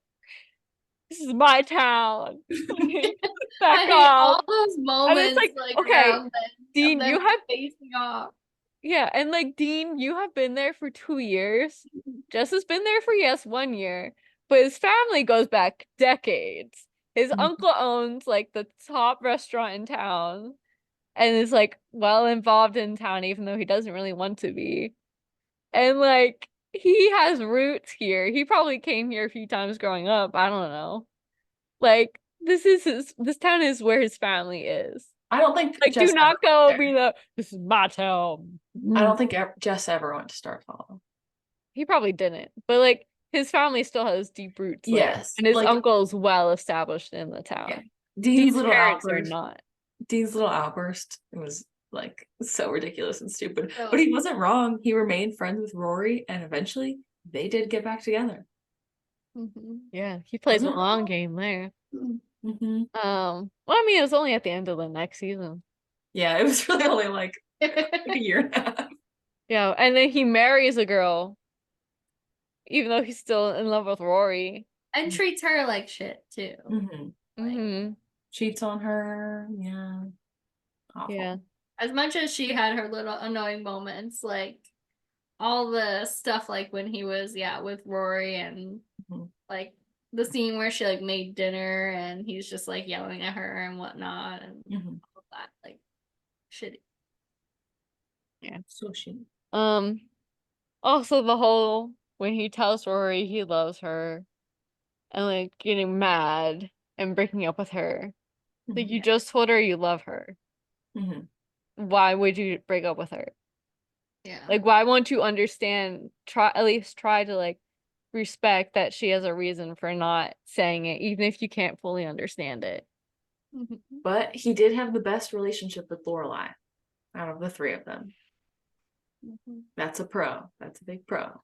S4: this is my town.
S2: I
S4: Back
S2: hate
S4: off.
S2: all those moments like
S4: okay,
S2: around then,
S4: Dean,
S2: of them
S4: you have
S2: facing off.
S4: yeah, and like Dean, you have been there for 2 years. Jess has been there for 1 year, but his family goes back decades. His uncle owns like the top restaurant in town and is like well involved in town, even though he doesn't really want to be. And like he has roots here. He probably came here a few times growing up. I don't know. Like this town is where his family is.
S5: I don't think
S4: Like,
S5: Jess
S4: do not
S5: ever
S4: go
S5: went there.
S4: be the this is my town.
S5: I don't think Jess ever went to Starfall.
S4: He probably didn't, but like his family still has deep roots. Like,
S5: Yes,
S4: and his
S5: like-
S4: uncle's well established in the town.
S5: Yeah.
S4: Dean's parents are not.
S5: Dean's little outburst, it was like so ridiculous and stupid.
S2: So-
S5: But he wasn't wrong. He remained friends with Rory, and eventually they did get back together.
S4: Yeah, he plays a
S5: Wasn't
S4: long
S5: wrong.
S4: game there.
S5: Mm-hmm.
S4: Well, I mean, it was only at the end of the next season.
S5: Yeah, it was really only like a year and a half.
S4: Yeah, and then he marries a girl, even though he's still in love with Rory.
S2: And treats her like shit too.
S5: Mm-hmm. Cheats on her. Yeah. Awful.
S4: Yeah.
S2: As much as she had her little annoying moments, like all the stuff like when he was with Rory and like the scene where she like made dinner and he's just like yelling at her and whatnot and all of that, like shitty.
S4: Yeah.
S5: So shitty.
S4: Also the whole when he tells Rory he loves her and like getting mad and breaking up with her. Like you just told her you love her. Why would you break up with her?
S2: Yeah.
S4: Like why won't you understand, at least try to like respect that she has a reason for not saying it, even if you can't fully understand it.
S5: But he did have the best relationship with Lorelai out of the three of them. That's a pro. That's a big pro.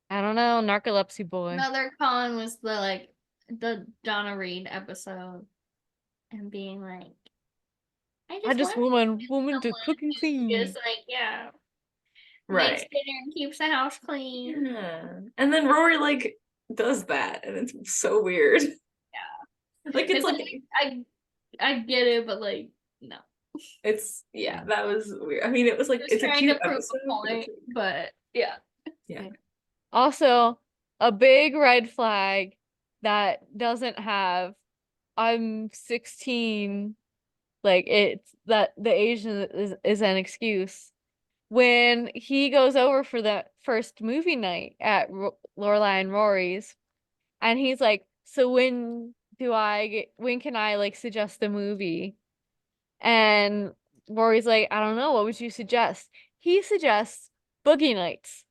S4: I don't know, narcolepsy boy.
S2: Another con was the Donna Reed episode and being like,
S4: I just
S2: want
S4: woman to
S2: someone
S4: cook and
S2: who's
S4: clean.
S2: just like
S5: Right.
S2: makes dinner and keeps the house clean.
S5: Yeah. And then Rory like does that and it's so weird.
S2: Yeah.
S5: Like it's like
S2: I get it, but like no.
S5: It's that was weird. I mean it was like
S2: Just
S5: it's a
S2: trying
S5: cute
S2: to prove
S5: episode,
S2: a point, but yeah.
S5: Yeah.
S4: Also, a big red flag that doesn't have I'm 16, like it's that the age is an excuse. When he goes over for the first movie night at Lorelai and Rory's, and he's like, so when can I like suggest a movie? And Rory's like, I don't know, what would you suggest? He suggests Boogie Nights.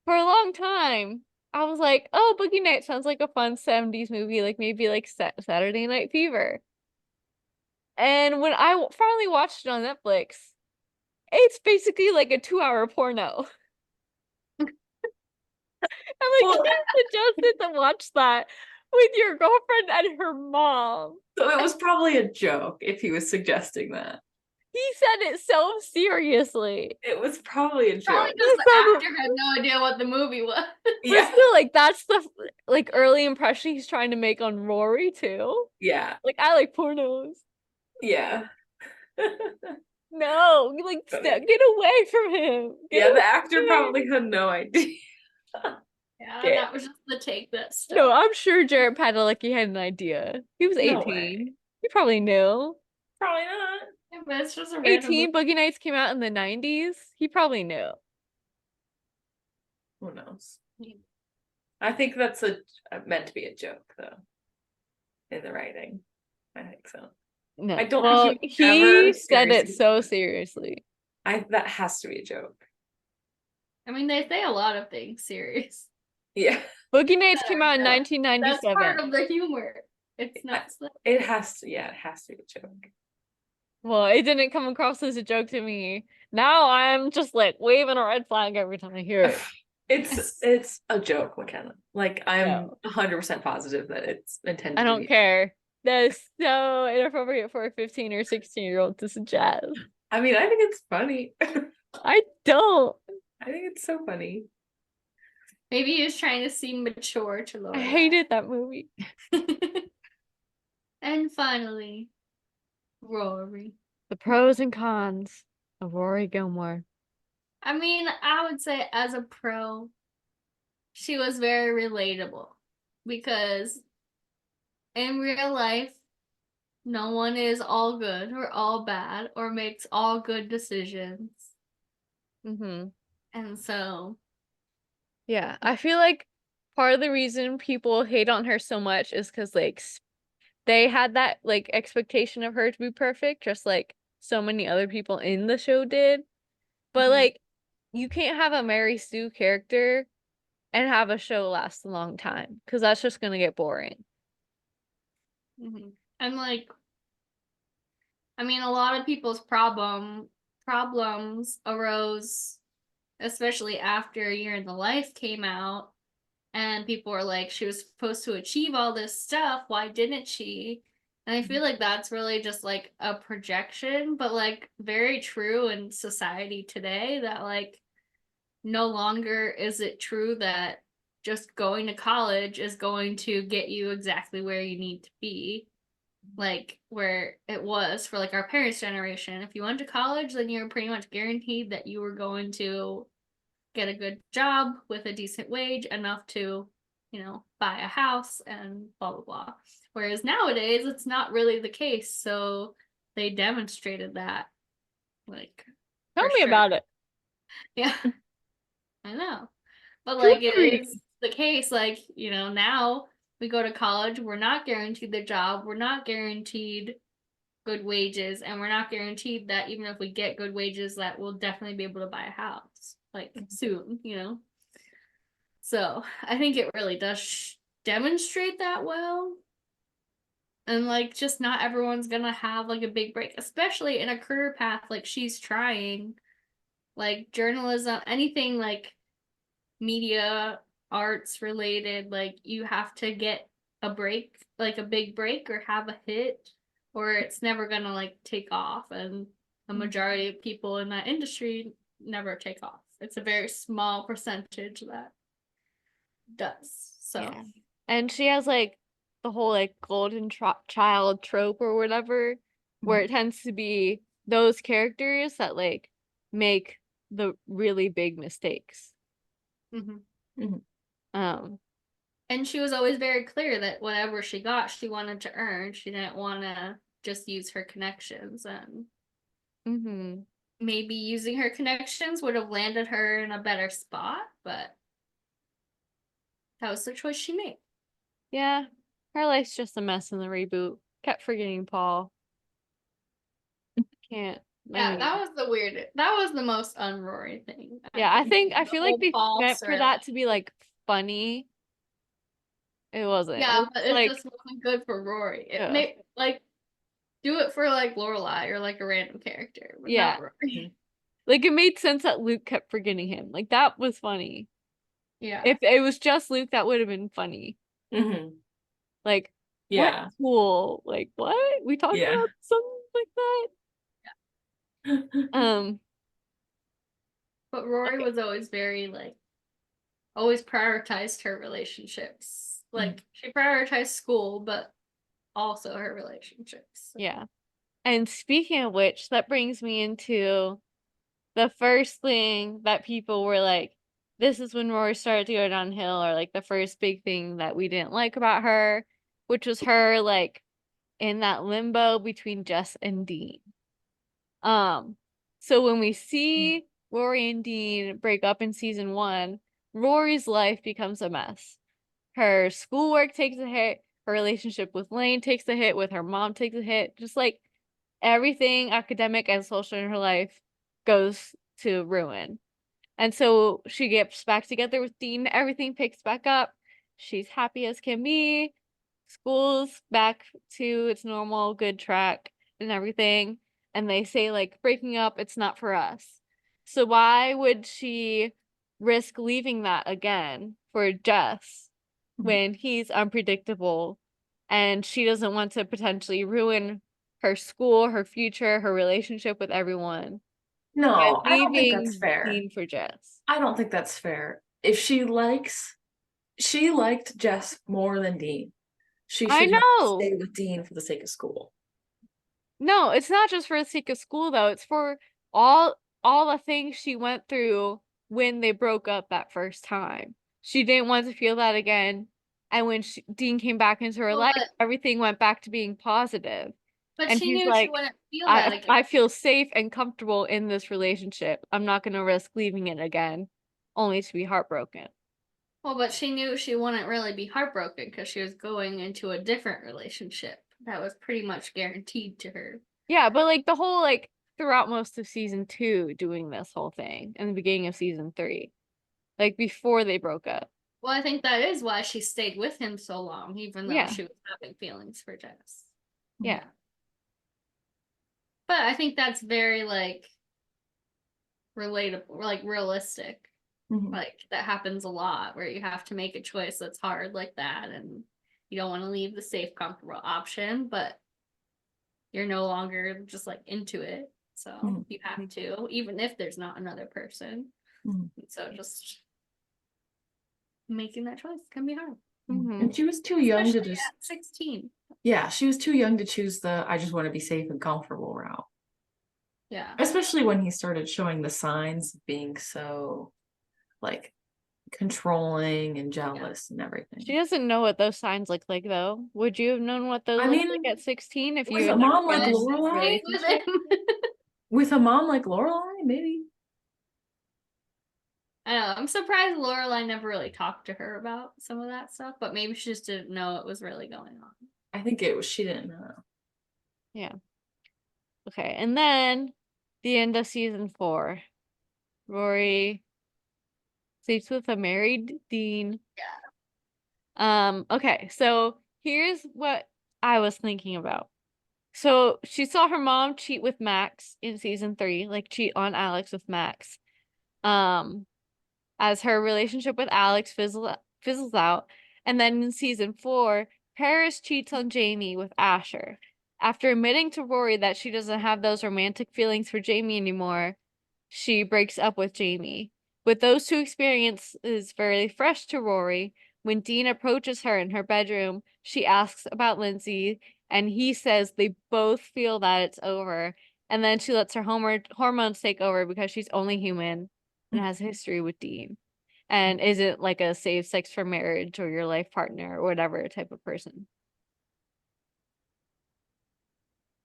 S4: For a long time, I was like, oh, Boogie Nights sounds like a fun 70s movie, like maybe like Saturday Night Fever. And when I finally watched it on Netflix, it's basically like a 2-hour porno. I'm like, you suggested to watch that with your girlfriend and her mom.
S5: So it was probably a joke if he was suggesting that.
S4: He said it so seriously.
S5: It was probably a joke.
S2: Probably because the actor had no idea what the movie was.
S4: But still, like that's the like early impression he's trying to make on Rory too.
S5: Yeah.
S4: Like I like pornos.
S5: Yeah.
S4: No, like get away from him.
S5: The actor probably had no idea.
S2: Yeah, that was just the take that stuck.
S4: No, I'm sure Jared Padalecki had an idea. He was 18.
S5: No way.
S4: He probably knew.
S5: Probably not.
S2: Yeah, but it's just a
S4: 18, Boogie Nights came out in the 90s. He probably knew.
S5: Who knows? I think that's meant to be a joke though. In the writing. I think so.
S4: No.
S5: I don't
S4: well,
S5: think
S4: he said it
S5: seriously
S4: so seriously.
S5: that has to be a joke.
S2: I mean, they say a lot of things serious.
S5: Yeah.
S4: Boogie Nights came out in
S2: That's
S4: 1997.
S2: part of the humor. It's not.
S5: It has to be a joke.
S4: Well, it didn't come across as a joke to me. Now I'm just like waving a red flag every time I hear it.
S5: It's a joke, McKenna. Like, I'm
S4: No.
S5: 100% positive that it's intended
S4: I
S5: to
S4: don't
S5: be.
S4: care. That is so inappropriate for a 15 or 16-year-old to suggest.
S5: I mean, I think it's funny.
S4: I don't.
S5: I think it's so funny.
S2: Maybe he was trying to seem mature to Lorelai.
S4: I hated that movie.
S2: And finally, Rory.
S4: The pros and cons of Rory Gilmore.
S2: I mean, I would say as a pro, she was very relatable because in real life, no one is all good or all bad or makes all good decisions.
S4: Mm-hmm.
S2: And so,
S4: Yeah, I feel like part of the reason people hate on her so much is because like they had that like expectation of her to be perfect, just like so many other people in the show did. But like, you can't have a Mary Sue character and have a show last a long time because that's just gonna get boring.
S2: and like, I mean, a lot of people's problems arose, especially after A Year in the Life came out, and people were like, she was supposed to achieve all this stuff. Why didn't she? And I feel like that's really just like a projection, but like very true in society today that like no longer is it true that just going to college is going to get you exactly where you need to be. Like where it was for like our parents' generation. If you went to college, then you were pretty much guaranteed that you were going to get a good job with a decent wage, enough to, buy a house and blah, blah, blah. Whereas nowadays, it's not really the case. So they demonstrated that. Like,
S4: Tell me about it.
S2: Yeah, I know. But like, it is the case, like, now we go to college, we're not guaranteed the job, we're not guaranteed good wages, and we're not guaranteed that even if we get good wages, that we'll definitely be able to buy a house, like, soon, So I think it really does demonstrate that well. And like, just not everyone's gonna have like a big break, especially in a career path like she's trying, like journalism, anything like media arts related, like you have to get a break, like a big break, or have a hit, or it's never gonna like take off. And the majority of people in that industry never take off. It's a very small percentage that does. So
S4: yeah. And she has like the whole like golden child trope or whatever, where it tends to be those characters that like make the really big mistakes.
S2: And she was always very clear that whatever she got, she wanted to earn. She didn't want to just use her connections, and maybe using her connections would have landed her in a better spot, but that was the choice she made.
S4: Yeah, her life's just a mess in the reboot. Kept forgetting Paul. Can't.
S2: Yeah, that was the weirdest. That was the most un-Rory thing.
S4: Yeah, I feel like they meant for that to be like funny. It wasn't.
S2: Yeah, but it
S4: like,
S2: just wasn't good for Rory. It
S4: yeah.
S2: made like do it for like Lorelai or like a random character, but
S4: Yeah.
S2: not Rory.
S4: Like it made sense that Luke kept forgetting him. Like that was funny.
S2: Yeah.
S4: If it was just Luke, that would have been funny. Like,
S5: yeah,
S4: what cool. Like what? We talked about something like that.
S2: But Rory was always very like always prioritized her relationships. Like she prioritized school, but also her relationships.
S4: Yeah. And speaking of which, that brings me into the first thing that people were like, this is when Rory started to go downhill, or like the first big thing that we didn't like about her, which was her like in that limbo between Jess and Dean. So when we see Rory and Dean break up in season 1, Rory's life becomes a mess. Her schoolwork takes a hit, her relationship with Lane takes a hit, with her mom takes a hit, just like everything academic and social in her life goes to ruin. And so she gets back together with Dean, everything picks back up, she's happy as can be, school's back to its normal good track and everything, and they say like breaking up, it's not for us. So why would she risk leaving that again for Jess when he's unpredictable and she doesn't want to potentially ruin her school, her future, her relationship with everyone
S5: No,
S4: by
S5: I don't think that's
S4: leaving
S5: fair.
S4: Dean for Jess.
S5: I don't think that's fair. If she liked Jess more than Dean, she
S4: I
S5: should not
S4: know.
S5: stay with Dean for the sake of school.
S4: No, it's not just for the sake of school though. It's for all the things she went through when they broke up that first time. She didn't want to feel that again. And when Dean came back into her life, everything went back to being positive.
S2: But
S4: and
S2: she
S4: she's
S2: knew
S4: like,
S2: she wouldn't feel that again.
S4: I feel safe and comfortable in this relationship. I'm not going to risk leaving it again, only to be heartbroken.
S2: Well, but she knew she wouldn't really be heartbroken because she was going into a different relationship that was pretty much guaranteed to her.
S4: Yeah, but like the whole like throughout most of season 2 doing this whole thing in the beginning of season 3, like before they broke up.
S2: Well, I think that is why she stayed with him so long, even though
S4: Yeah.
S2: she was having feelings for Jess.
S4: Yeah.
S2: But I think that's very like relatable, like realistic. Like that happens a lot where you have to make a choice that's hard like that, and you don't want to leave the safe, comfortable option, but you're no longer just like into it. So you have to, even if there's not another person. So just making that choice can be hard.
S5: And she was too young to just
S2: 16.
S5: Yeah, she was too young to choose the I just want to be safe and comfortable route.
S2: Yeah.
S5: Especially when he started showing the signs of being so like controlling and jealous and everything.
S4: She doesn't know what those signs look like though. Would you have known what those look like at 16 if you
S5: with
S4: had
S5: a mom
S4: never
S5: like
S4: been in a
S5: Lorelai?
S4: relationship?
S5: With a mom like Lorelai, maybe.
S2: I know. I'm surprised Lorelai never really talked to her about some of that stuff, but maybe she just didn't know it was really going on.
S5: I think it was she didn't know.
S4: Yeah. Okay, and then the end of season 4. Rory sleeps with a married Dean. Yeah. Okay, so here's what I was thinking about. So she saw her mom cheat with Max in season 3, like cheat on Alex with Max. As her relationship with Alex fizzles out. And then in season 4, Paris cheats on Jamie with Asher. After admitting to Rory that she doesn't have those romantic feelings for Jamie anymore, she breaks up with Jamie. With those two experiences very fresh to Rory, when Dean approaches her in her bedroom, she asks about Lindsay, and he says they both feel that it's over. And then she lets her hormones take over because she's only human and has history with Dean and isn't like a save sex for marriage or your life partner or whatever type of person.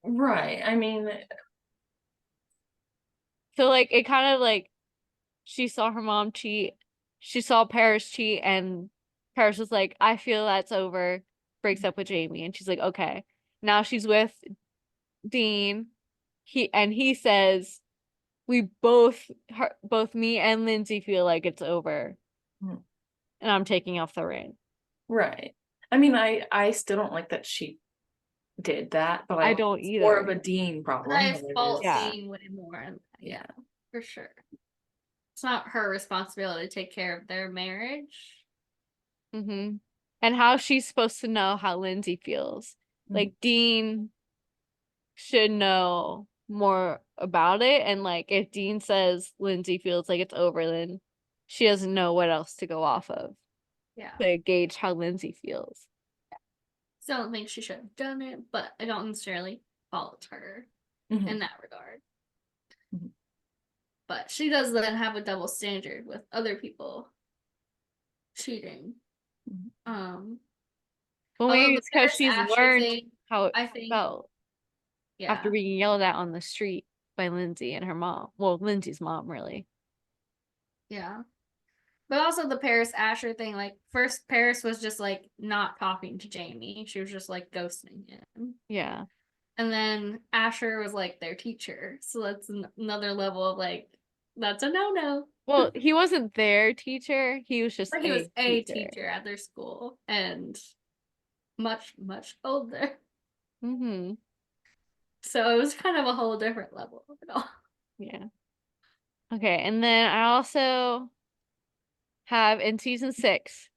S5: Right. I mean,
S4: so like it kind of like she saw her mom cheat, she saw Paris cheat, and Paris was like, I feel that's over, breaks up with Jamie, and she's like, okay. Now she's with Dean. He says we both me and Lindsay feel like it's over. And I'm taking off the ring.
S5: Right. I mean, I still don't like that she did that, but
S4: I don't either.
S5: More of a Dean problem.
S2: I fault Dean way more. Yeah, for sure. It's not her responsibility to take care of their marriage.
S4: And how she's supposed to know how Lindsay feels. Like Dean should know more about it, and like if Dean says Lindsay feels like it's over, then she doesn't know what else to go off of.
S2: Yeah.
S4: To gauge how Lindsay feels.
S2: So I don't think she should have done it, but I don't necessarily fault her in that regard. But she does then have a double standard with other people cheating.
S4: Well, maybe it's because she's learned how it felt.
S2: Yeah.
S4: After being yelled at on the street by Lindsay and her mom. Well, Lindsay's mom, really.
S2: Yeah. But also the Paris Asher thing, like first Paris was just like not talking to Jamie. She was just like ghosting him.
S4: Yeah.
S2: And then Asher was like their teacher. So that's another level of like, that's a no-no.
S4: Well, he wasn't their teacher. He was just
S2: he was a teacher at their school and much, much older. So it was kind of a whole different level of it all.
S4: Yeah. Okay, and then I also have in season 6.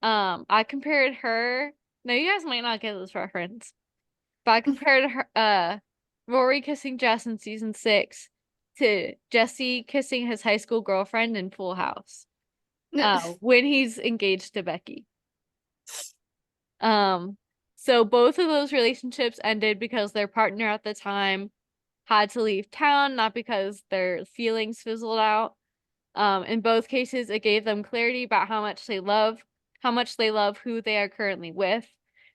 S4: I compared her. Now you guys might not get this reference, but I compared her, Rory kissing Jess in season 6 to Jesse kissing his high school girlfriend in Full House. When he's engaged to Becky. So both of those relationships ended because their partner at the time had to leave town, not because their feelings fizzled out. In both cases, it gave them clarity about how much they love who they are currently with.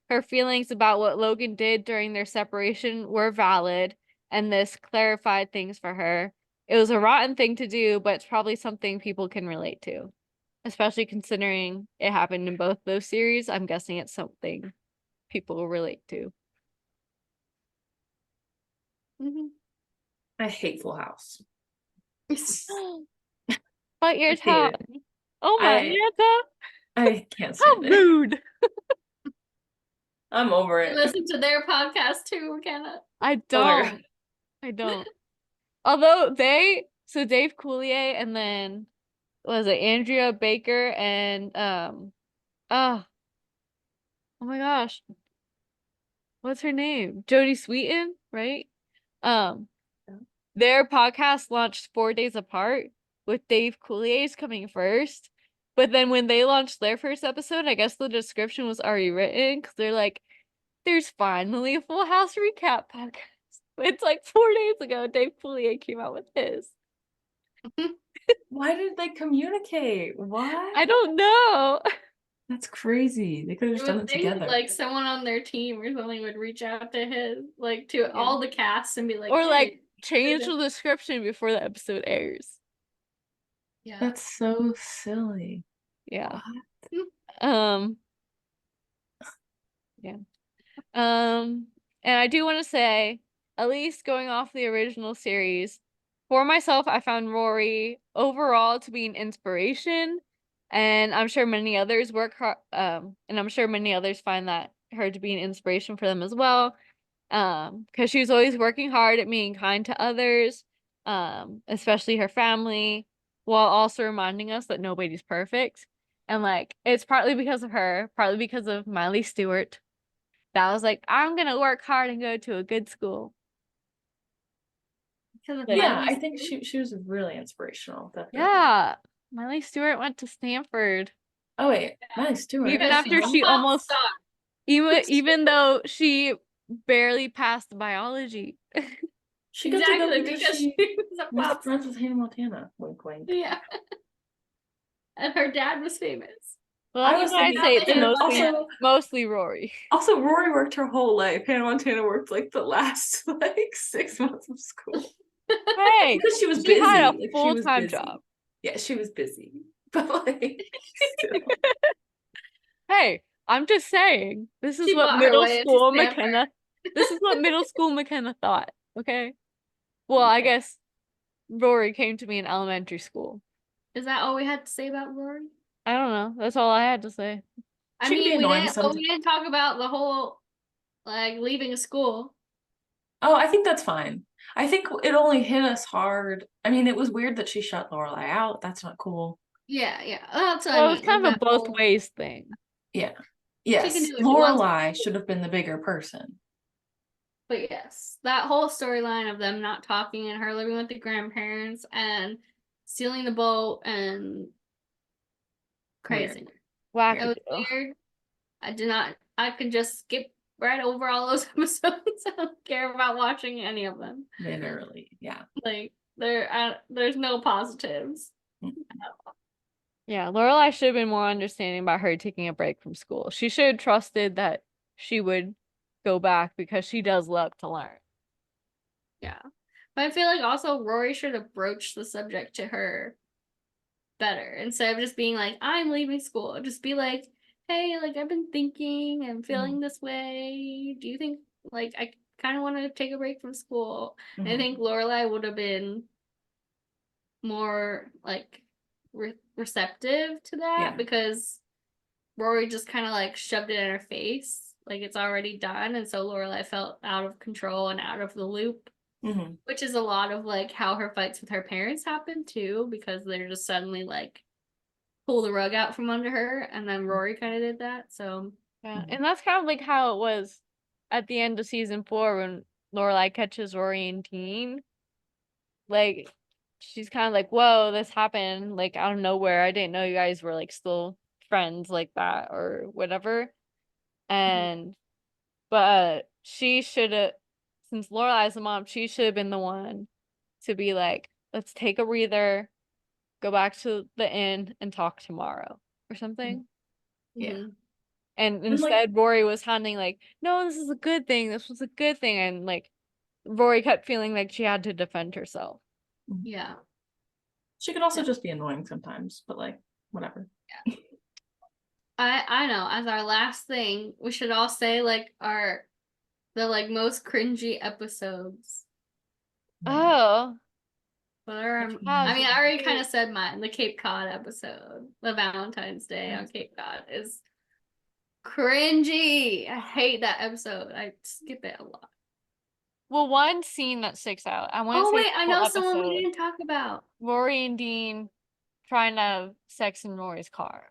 S4: Her feelings about what Logan did during their separation were valid, and this clarified things for her. It was a rotten thing to do, but it's probably something people can relate to. Especially considering it happened in both those series, I'm guessing it's something people will relate to.
S5: I hate Full House.
S4: But your top. Oh my god.
S5: I can't
S4: How
S5: stand it.
S4: rude.
S5: I'm over it.
S2: Listen to their podcast too, McKenna.
S4: I don't. Although so Dave Coulier and then was it Andrea Baker and oh my gosh. What's her name? Jodie Sweetin, right? Their podcast launched 4 days apart, with Dave Coulier's coming first. But then when they launched their first episode, I guess the description was already written because they're like, there's finally a Full House recap podcast. It's like 4 days ago, Dave Coulier came out with his.
S5: Why did they communicate? What?
S4: I don't know.
S5: That's crazy. They could have just done it together.
S2: Like someone on their team or something would reach out to his, like to all the cast and be like,
S4: or
S2: hey,
S4: like change the description before the episode airs.
S2: Yeah.
S5: That's so silly.
S4: Yeah.
S5: What?
S4: Yeah. And I do want to say, at least going off the original series, for myself, I found Rory overall to be an inspiration, and I'm sure many others work hard. And I'm sure many others find that her to be an inspiration for them as well. Because she was always working hard at being kind to others, especially her family, while also reminding us that nobody's perfect. And like, it's partly because of her, partly because of Miley Stewart. That was like, I'm gonna work hard and go to a good school.
S5: Yeah, I think she was really inspirational. Definitely.
S4: Yeah, Miley Stewart went to Stanford.
S5: Oh wait, Miley Stewart.
S4: Even after she almost, even though she barely passed biology.
S5: She got to go because she was friends with Hannah Montana. Wink, wink.
S2: Yeah. And her dad was famous.
S4: Well, I was gonna say it's mostly Rory.
S5: Also, Rory worked her whole life. Hannah Montana worked like the last 6 months of school.
S4: Hey,
S5: because she was busy.
S4: She had a full-time job.
S5: Yeah, she was busy. But like, still.
S4: Hey, I'm just saying. This is what middle school McKenna. This is what middle school McKenna thought. Okay. Well, I guess Rory came to me in elementary school.
S2: Is that all we had to say about Rory?
S4: I don't know. That's all I had to say.
S2: I mean, we didn't talk about the whole, like, leaving a school.
S5: Oh, I think that's fine. I think it only hit us hard. I mean, it was weird that she shut Lorelai out. That's not cool.
S2: Yeah. That's what
S4: I mean. It's kind of a both ways thing.
S5: Yeah. Yes, Lorelai should have been the bigger person.
S2: But yes, that whole storyline of them not talking and her living with the grandparents and stealing the boat and crazy.
S4: Wow.
S2: It was weird. I could just skip right over all those episodes. I don't care about watching any of them.
S5: Literally, yeah.
S2: Like there's no positives.
S4: Yeah, Lorelai should have been more understanding about her taking a break from school. She should have trusted that she would go back because she does love to learn.
S2: Yeah. But I feel like also Rory should have broached the subject to her better instead of just being like, I'm leaving school. Just be like, hey, like I've been thinking and feeling this way. Do you think like I kind of want to take a break from school? And I think Lorelai would have been more like receptive to that because Rory just kind of like shoved it in her face, like it's already done, and so Lorelai felt out of control and out of the loop, which is a lot of like how her fights with her parents happen too, because they're just suddenly like pull the rug out from under her, and then Rory kind of did that. So
S4: Yeah, and that's kind of like how it was at the end of season 4 when Lorelai catches Rory and Dean. Like, she's kind of like, whoa, this happened, like, out of nowhere. I didn't know you guys were, like, still friends like that or whatever. And, but she should have, since Lorelai's the mom, she should have been the one to be like, let's take a breather, go back to the inn and talk tomorrow or something.
S5: Yeah.
S4: And
S5: like-
S4: instead, Rory was handling like, no, this is a good thing. This was a good thing. And like, Rory kept feeling like she had to defend herself.
S2: yeah.
S5: She could also just be annoying sometimes, but like, whatever.
S2: I know, as our last thing, we should all say like the like most cringy episodes.
S4: Oh,
S2: What are
S5: Which
S2: I mean, I already
S4: ones?
S2: kind of said mine. The Cape Cod episode, the Valentine's Day on Cape Cod is cringy. I hate that episode. I skip it a lot.
S4: well, one scene that sticks out. I want to
S2: Oh
S4: say
S2: wait, I
S4: the
S2: know
S4: whole
S2: someone we
S4: episode.
S2: didn't talk about.
S4: Rory and Dean trying to have sex in Rory's car.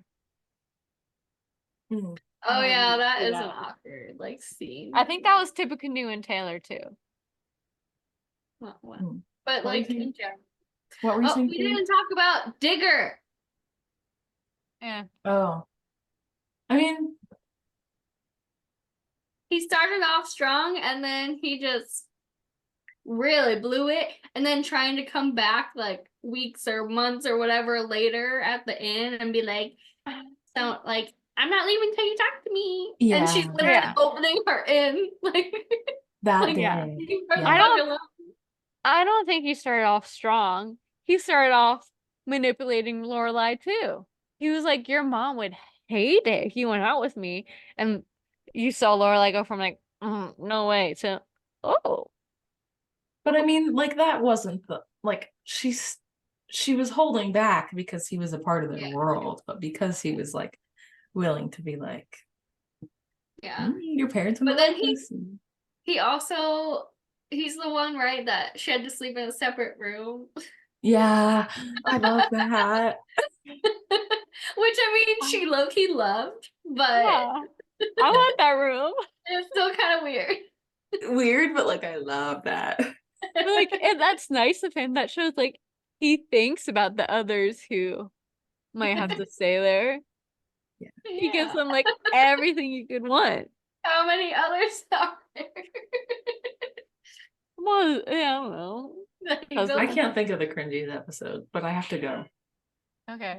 S5: Mm.
S2: Oh yeah, that
S4: do
S2: is an
S4: that.
S2: awkward like scene.
S4: I think that was typical new and Taylor too.
S2: Not one.
S5: Mm.
S2: But
S5: What do you
S2: like
S5: think?
S2: in general.
S5: What were you
S2: Oh,
S5: saying?
S2: we
S5: Katie?
S2: didn't talk about Digger.
S4: Yeah.
S5: Oh. I mean,
S2: He started off strong and then he just really blew it, and then trying to come back like weeks or months or whatever later at the inn and be like, so like, I'm not leaving till you talk to me. And she's
S5: Yeah.
S2: literally
S4: Yeah.
S2: opening her inn like
S5: that
S2: Like,
S5: day.
S4: yeah.
S2: leave her the
S5: Yeah.
S2: fuck alone.
S4: I don't think he started off strong. He started off manipulating Lorelai too. He was like, your mom would hate it if you went out with me. And you saw Lorelai go from like, no way to, oh.
S5: But I mean, like that wasn't the like she was holding back because he was a part of their
S2: Yeah.
S5: world, but because he was like willing to be like,
S2: Yeah.
S5: your parents.
S2: But then he's the one, right, that she had to sleep in a separate room.
S5: Yeah, I love that.
S2: Which I mean she low-key loved, but
S4: Yeah. I want that room.
S2: it's still kind of weird.
S5: Weird, but like I love that.
S4: But like, and that's nice of him. That shows like he thinks about the others who might have to stay there. He gives them like everything you could want.
S2: How many others are there?
S4: Well, yeah, I don't know.
S5: I can't think of the cringiest episode, but I have to go.
S4: Okay.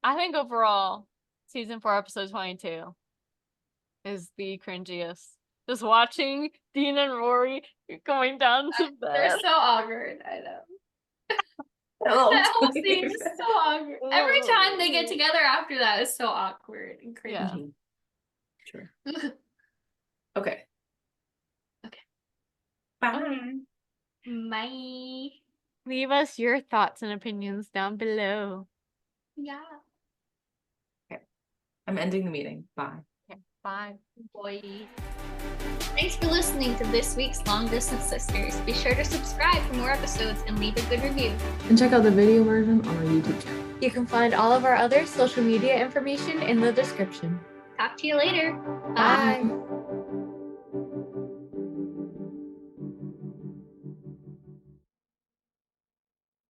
S4: I think overall, season 4, episode 22 is the cringiest. Just watching Dean and Rory going down to
S2: They're
S4: bed.
S2: so awkward, I know.
S5: Oh,
S2: That whole scene is so awkward. Every time they get together after that is so awkward and cringy.
S4: Yeah.
S5: Sure. Okay.
S2: Okay.
S5: Bye.
S2: Bye.
S4: Leave us your thoughts and opinions down below.
S2: Yeah.
S5: I'm ending the meeting. Bye.
S4: Okay, bye.
S2: Boy. Thanks for listening to this week's Long Distance Sisters. Be sure to subscribe for more episodes and leave a good review.
S1: And check out the video version on our YouTube channel.
S3: You can find all of our other social media information in the description.
S2: Talk to you later.
S3: Bye.